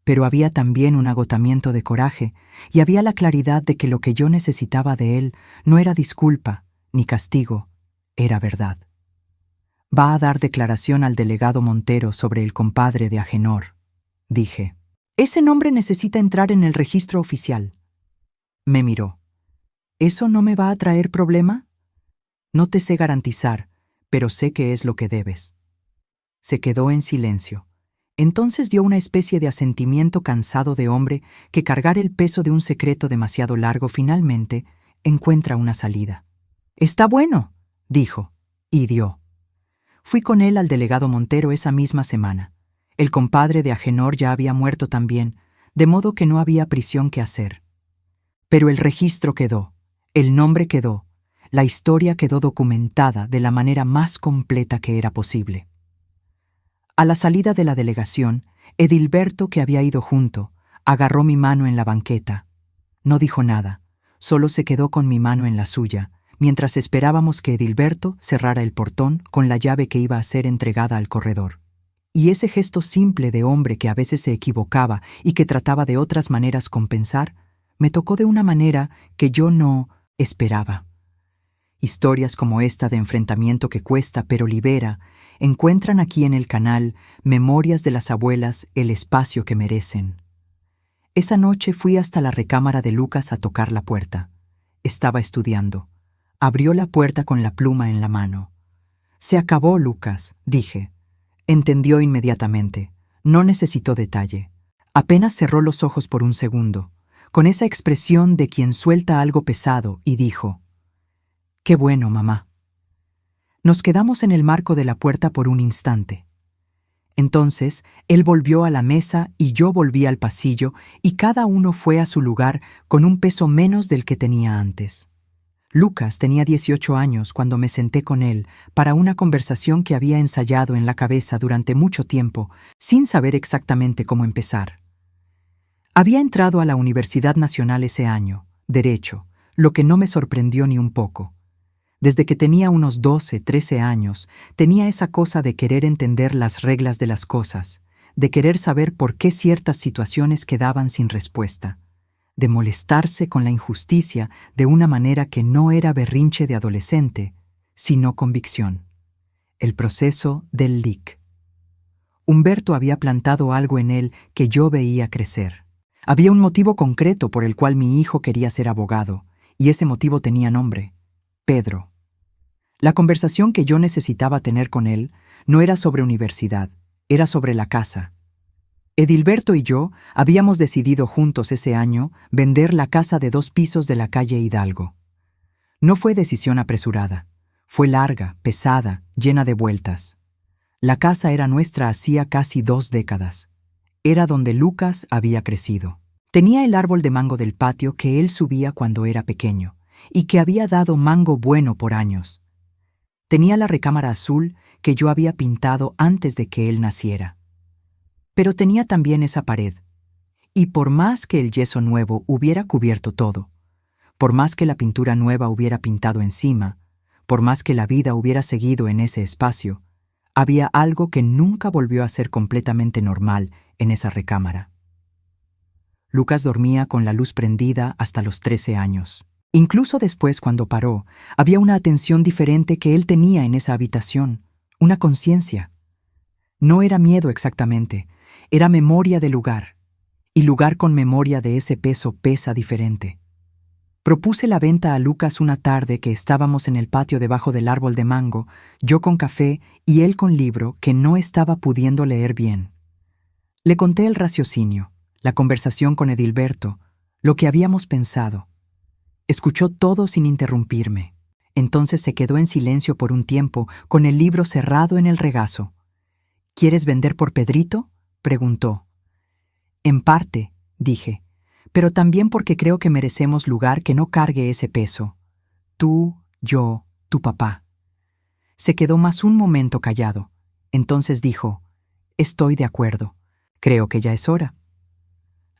S1: Pero había también un agotamiento de coraje y había la claridad de que lo que yo necesitaba de él no era disculpa ni castigo, era verdad. «Va a dar declaración al delegado Montero sobre el compadre de Agenor», dije. «Ese nombre necesita entrar en el registro oficial». Me miró. «¿Eso no me va a traer problema?» «No te sé garantizar, pero sé que es lo que debes». Se quedó en silencio. Entonces dio una especie de asentimiento cansado de hombre que cargar el peso de un secreto demasiado largo finalmente encuentra una salida. «Está bueno», dijo, y dio. Fui con él al delegado Montero esa misma semana. El compadre de Agenor ya había muerto también, de modo que no había prisión que hacer. Pero el registro quedó, el nombre quedó, la historia quedó documentada de la manera más completa que era posible. A la salida de la delegación, Edilberto, que había ido junto, agarró mi mano en la banqueta. No dijo nada, solo se quedó con mi mano en la suya, mientras esperábamos que Edilberto cerrara el portón con la llave que iba a ser entregada al corredor. Y ese gesto simple de hombre que a veces se equivocaba y que trataba de otras maneras compensar, me tocó de una manera que yo no esperaba. Historias como esta de enfrentamiento que cuesta pero libera, encuentran aquí en el canal Memorias de las Abuelas el espacio que merecen. Esa noche fui hasta la recámara de Lucas a tocar la puerta. Estaba estudiando. Abrió la puerta con la pluma en la mano. «Se acabó, Lucas», dije. Entendió inmediatamente. No necesitó detalle. Apenas cerró los ojos por un segundo, con esa expresión de quien suelta algo pesado, y dijo: «Qué bueno, mamá». Nos quedamos en el marco de la puerta por un instante. Entonces, él volvió a la mesa y yo volví al pasillo, y cada uno fue a su lugar con un peso menos del que tenía antes. Lucas tenía 18 años cuando me senté con él para una conversación que había ensayado en la cabeza durante mucho tiempo, sin saber exactamente cómo empezar. Había entrado a la Universidad Nacional ese año, Derecho, lo que no me sorprendió ni un poco. Desde que tenía unos 12, 13 años, tenía esa cosa de querer entender las reglas de las cosas, de querer saber por qué ciertas situaciones quedaban sin respuesta, de molestarse con la injusticia de una manera que no era berrinche de adolescente, sino convicción. El proceso del LIC. Humberto había plantado algo en él que yo veía crecer. Había un motivo concreto por el cual mi hijo quería ser abogado, y ese motivo tenía nombre: Pedro. La conversación que yo necesitaba tener con él no era sobre universidad, era sobre la casa. Edilberto y yo habíamos decidido juntos ese año vender la casa de 2 pisos de la calle Hidalgo. No fue decisión apresurada, fue larga, pesada, llena de vueltas. La casa era nuestra hacía casi 2 décadas. Era donde Lucas había crecido. Tenía el árbol de mango del patio que él subía cuando era pequeño, y que había dado mango bueno por años. Tenía la recámara azul que yo había pintado antes de que él naciera. Pero tenía también esa pared, y por más que el yeso nuevo hubiera cubierto todo, por más que la pintura nueva hubiera pintado encima, por más que la vida hubiera seguido en ese espacio, había algo que nunca volvió a ser completamente normal en esa recámara. Lucas dormía con la luz prendida hasta los 13 años. Incluso después, cuando paró, había una atención diferente que él tenía en esa habitación, una conciencia. No era miedo exactamente, era memoria de lugar, y lugar con memoria de ese peso pesa diferente. Propuse la venta a Lucas una tarde que estábamos en el patio debajo del árbol de mango, yo con café y él con libro que no estaba pudiendo leer bien. Le conté el raciocinio, la conversación con Edilberto, lo que habíamos pensado. Escuchó todo sin interrumpirme. Entonces se quedó en silencio por un tiempo, con el libro cerrado en el regazo. «¿Quieres vender por Pedrito?», preguntó. «En parte», dije, «pero también porque creo que merecemos lugar que no cargue ese peso. Tú, yo, tu papá». Se quedó más un momento callado. Entonces dijo: «Estoy de acuerdo. Creo que ya es hora».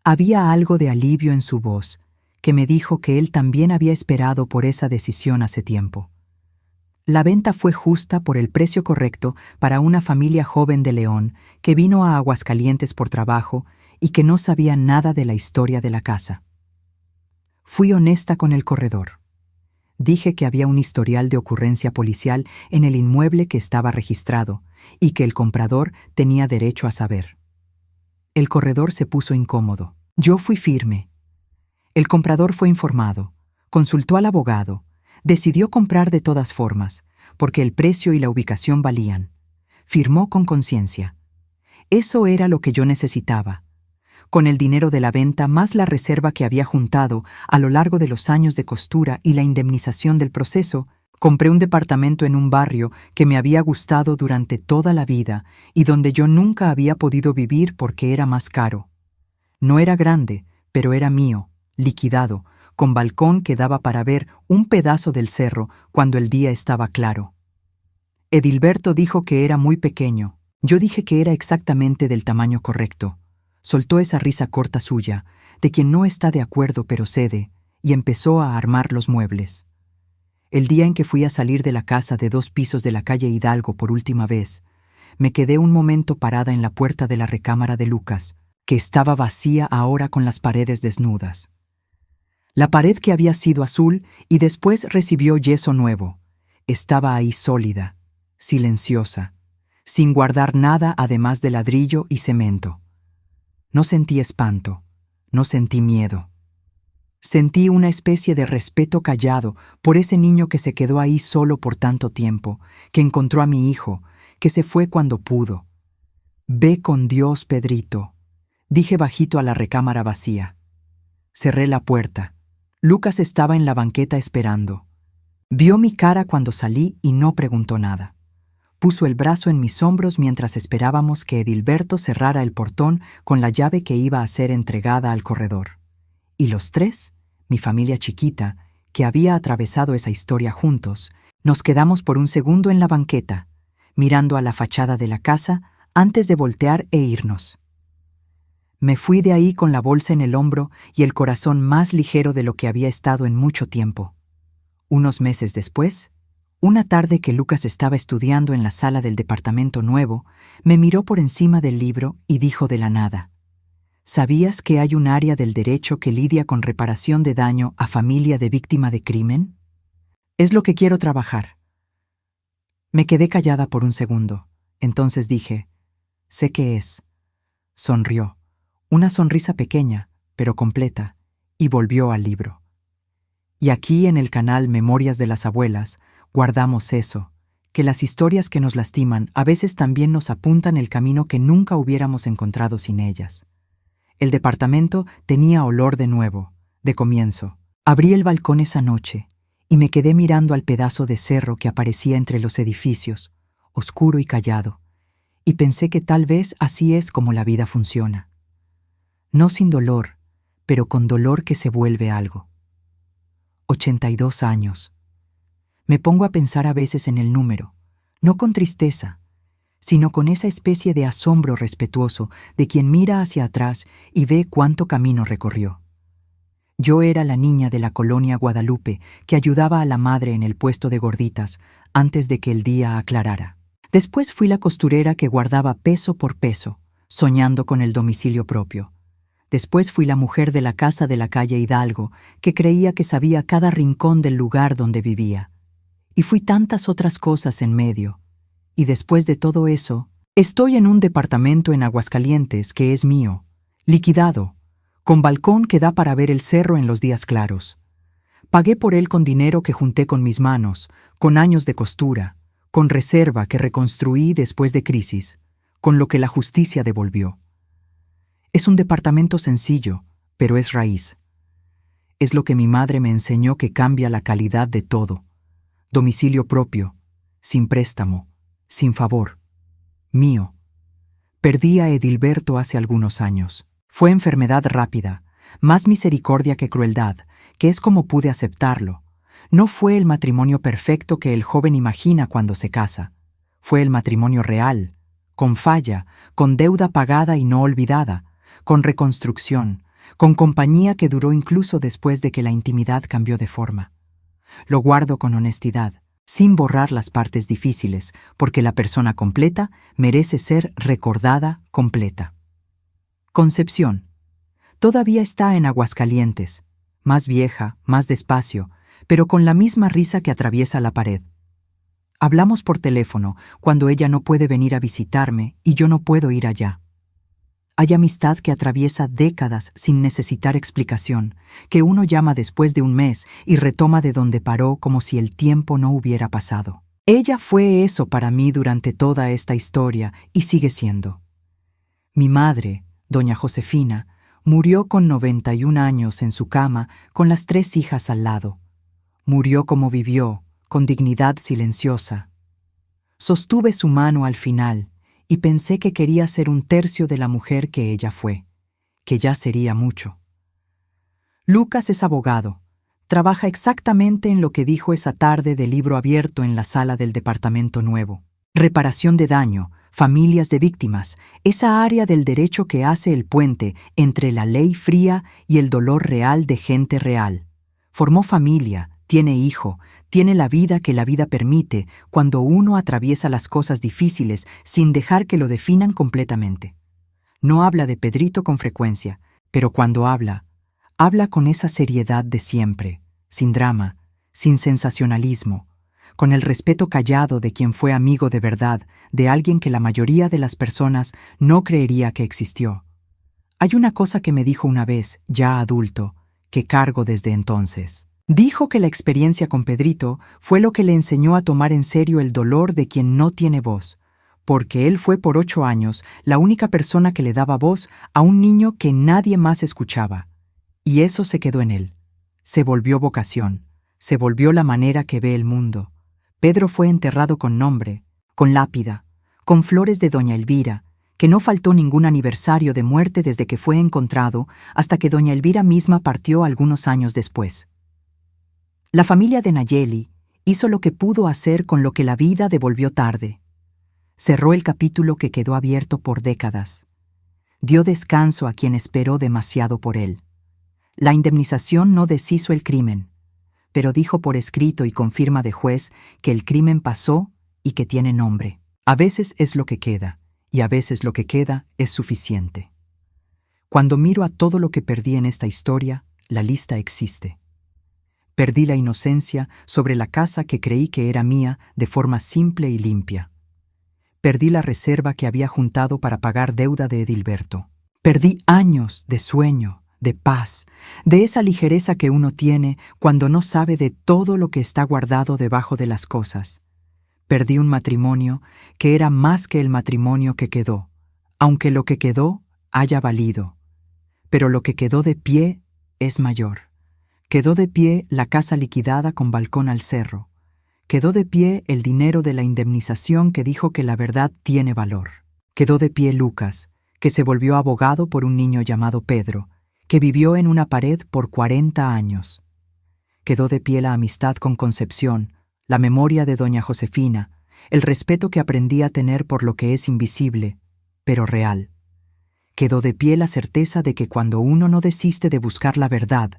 S1: Había algo de alivio en su voz, que me dijo que él también había esperado por esa decisión hace tiempo. La venta fue justa por el precio correcto para una familia joven de León que vino a Aguascalientes por trabajo y que no sabía nada de la historia de la casa. Fui honesta con el corredor. Dije que había un historial de ocurrencia policial en el inmueble que estaba registrado y que el comprador tenía derecho a saber. El corredor se puso incómodo. Yo fui firme. El comprador fue informado, consultó al abogado, decidió comprar de todas formas, porque el precio y la ubicación valían. Firmó con conciencia. Eso era lo que yo necesitaba. Con el dinero de la venta más la reserva que había juntado a lo largo de los años de costura y la indemnización del proceso, compré un departamento en un barrio que me había gustado durante toda la vida y donde yo nunca había podido vivir porque era más caro. No era grande, pero era mío, liquidado, con balcón que daba para ver un pedazo del cerro cuando el día estaba claro. Edilberto dijo que era muy pequeño. Yo dije que era exactamente del tamaño correcto. Soltó esa risa corta suya, de quien no está de acuerdo pero cede, y empezó a armar los muebles. El día en que fui a salir de la casa de 2 pisos de la calle Hidalgo por última vez, Me quedé un momento parada en la puerta de la recámara de Lucas, que estaba vacía ahora con las paredes desnudas. La pared que había sido azul y después recibió yeso nuevo, estaba ahí sólida, silenciosa, sin guardar nada además de ladrillo y cemento. No sentí espanto, no sentí miedo. Sentí una especie de respeto callado por ese niño que se quedó ahí solo por tanto tiempo, que encontró a mi hijo, que se fue cuando pudo. «Ve con Dios, Pedrito», dije bajito a la recámara vacía. Cerré la puerta. Lucas estaba en la banqueta esperando. Vio mi cara cuando salí y no preguntó nada. Puso el brazo en mis hombros mientras esperábamos que Edilberto cerrara el portón con la llave que iba a ser entregada al corredor. Y los tres, mi familia chiquita, que había atravesado esa historia juntos, nos quedamos por un segundo en la banqueta, mirando a la fachada de la casa antes de voltear e irnos. Me fui de ahí con la bolsa en el hombro y el corazón más ligero de lo que había estado en mucho tiempo. Unos meses después, una tarde que Lucas estaba estudiando en la sala del departamento nuevo, me miró por encima del libro y dijo de la nada: «¿Sabías que hay un área del derecho que lidia con reparación de daño a familia de víctima de crimen? Es lo que quiero trabajar». Me quedé callada por un segundo. Entonces dije: «Sé qué es». Sonrió, una sonrisa pequeña, pero completa, y volvió al libro. Y aquí en el canal Memorias de las Abuelas guardamos eso, que las historias que nos lastiman a veces también nos apuntan el camino que nunca hubiéramos encontrado sin ellas. El departamento tenía olor de nuevo, de comienzo. Abrí el balcón esa noche y me quedé mirando al pedazo de cerro que aparecía entre los edificios, oscuro y callado, y pensé que tal vez así es como la vida funciona. No sin dolor, pero con dolor que se vuelve algo. 82 años. Me pongo a pensar a veces en el número, no con tristeza, sino con esa especie de asombro respetuoso de quien mira hacia atrás y ve cuánto camino recorrió. Yo era la niña de la colonia Guadalupe que ayudaba a la madre en el puesto de gorditas antes de que el día aclarara. Después fui la costurera que guardaba peso por peso, soñando con el domicilio propio. Después fui la mujer de la casa de la calle Hidalgo que creía que sabía cada rincón del lugar donde vivía. Y fui tantas otras cosas en medio. Y después de todo eso, estoy en un departamento en Aguascalientes que es mío, liquidado, con balcón que da para ver el cerro en los días claros. Pagué por él con dinero que junté con mis manos, con años de costura, con reserva que reconstruí después de crisis, con lo que la justicia devolvió. Es un departamento sencillo, pero es raíz. Es lo que mi madre me enseñó que cambia la calidad de todo. Domicilio propio, sin préstamo, sin favor. Mío. Perdí a Edilberto hace algunos años. Fue enfermedad rápida, más misericordia que crueldad, que es como pude aceptarlo. No fue el matrimonio perfecto que el joven imagina cuando se casa. Fue el matrimonio real, con falla, con deuda pagada y no olvidada, con reconstrucción, con compañía que duró incluso después de que la intimidad cambió de forma. Lo guardo con honestidad, sin borrar las partes difíciles, porque la persona completa merece ser recordada completa. Concepción. Todavía está en Aguascalientes, más vieja, más despacio, pero con la misma risa que atraviesa la pared. Hablamos por teléfono cuando ella no puede venir a visitarme y yo no puedo ir allá. Hay amistad que atraviesa décadas sin necesitar explicación, que uno llama después de un mes y retoma de donde paró como si el tiempo no hubiera pasado. Ella fue eso para mí durante toda esta historia y sigue siendo. Mi madre, doña Josefina, murió con 91 años en su cama con las 3 hijas al lado. Murió como vivió, con dignidad silenciosa. Sostuve su mano al final y pensé que quería ser un tercio de la mujer que ella fue, que ya sería mucho. Lucas es abogado. Trabaja exactamente en lo que dijo esa tarde de libro abierto en la sala del departamento nuevo. Reparación de daño, familias de víctimas, esa área del derecho que hace el puente entre la ley fría y el dolor real de gente real. Formó familia, tiene hijo, tiene la vida que la vida permite cuando uno atraviesa las cosas difíciles sin dejar que lo definan completamente. No habla de Pedrito con frecuencia, pero cuando habla con esa seriedad de siempre, sin drama, sin sensacionalismo, con el respeto callado de quien fue amigo de verdad, de alguien que la mayoría de las personas no creería que existió. Hay una cosa que me dijo una vez, ya adulto, que cargo desde entonces. Dijo que la experiencia con Pedrito fue lo que le enseñó a tomar en serio el dolor de quien no tiene voz, porque él fue por 8 años la única persona que le daba voz a un niño que nadie más escuchaba. Y eso se quedó en él. Se volvió vocación, se volvió la manera que ve el mundo. Pedro fue enterrado con nombre, con lápida, con flores de doña Elvira, que no faltó ningún aniversario de muerte desde que fue encontrado hasta que doña Elvira misma partió algunos años después. La familia de Nayeli hizo lo que pudo hacer con lo que la vida devolvió tarde. Cerró el capítulo que quedó abierto por décadas. Dio descanso a quien esperó demasiado por él. La indemnización no deshizo el crimen, pero dijo por escrito y con firma de juez que el crimen pasó y que tiene nombre. A veces es lo que queda, y a veces lo que queda es suficiente. Cuando miro a todo lo que perdí en esta historia, la lista existe. Perdí la inocencia sobre la casa que creí que era mía de forma simple y limpia. Perdí la reserva que había juntado para pagar deuda de Edilberto. Perdí años de sueño, de paz, de esa ligereza que uno tiene cuando no sabe de todo lo que está guardado debajo de las cosas. Perdí un matrimonio que era más que el matrimonio que quedó, aunque lo que quedó haya valido. Pero lo que quedó de pie es mayor. Quedó de pie la casa liquidada con balcón al cerro. Quedó de pie el dinero de la indemnización que dijo que la verdad tiene valor. Quedó de pie Lucas, que se volvió abogado por un niño llamado Pedro, que vivió en una pared por 40 años. Quedó de pie la amistad con Concepción, la memoria de doña Josefina, el respeto que aprendí a tener por lo que es invisible, pero real. Quedó de pie la certeza de que cuando uno no desiste de buscar la verdad,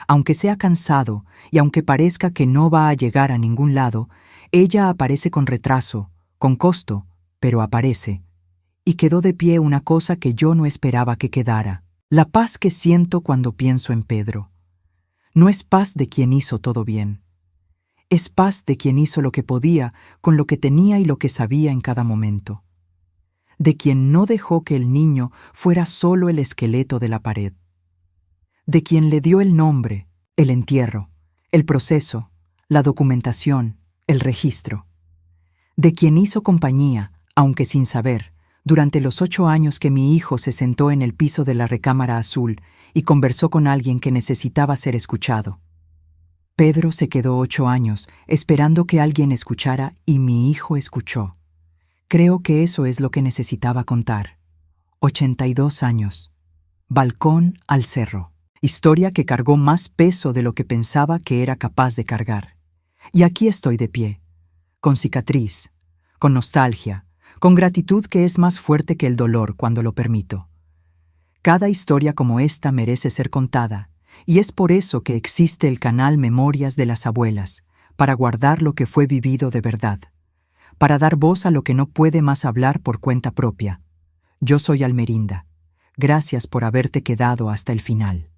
S1: aunque sea cansado y aunque parezca que no va a llegar a ningún lado, ella aparece con retraso, con costo, pero aparece. Y quedó de pie una cosa que yo no esperaba que quedara, la paz que siento cuando pienso en Pedro. No es paz de quien hizo todo bien. Es paz de quien hizo lo que podía con lo que tenía y lo que sabía en cada momento. De quien no dejó que el niño fuera solo el esqueleto de la pared. De quien le dio el nombre, el entierro, el proceso, la documentación, el registro. De quien hizo compañía, aunque sin saber, durante los 8 años que mi hijo se sentó en el piso de la recámara azul y conversó con alguien que necesitaba ser escuchado. Pedro se quedó 8 años esperando que alguien escuchara y mi hijo escuchó. Creo que eso es lo que necesitaba contar. 82 años. Balcón al cerro. Historia que cargó más peso de lo que pensaba que era capaz de cargar. Y aquí estoy de pie, con cicatriz, con nostalgia, con gratitud que es más fuerte que el dolor cuando lo permito. Cada historia como esta merece ser contada, y es por eso que existe el canal Memorias de las Abuelas, para guardar lo que fue vivido de verdad, para dar voz a lo que no puede más hablar por cuenta propia. Yo soy Almerinda. Gracias por haberte quedado hasta el final.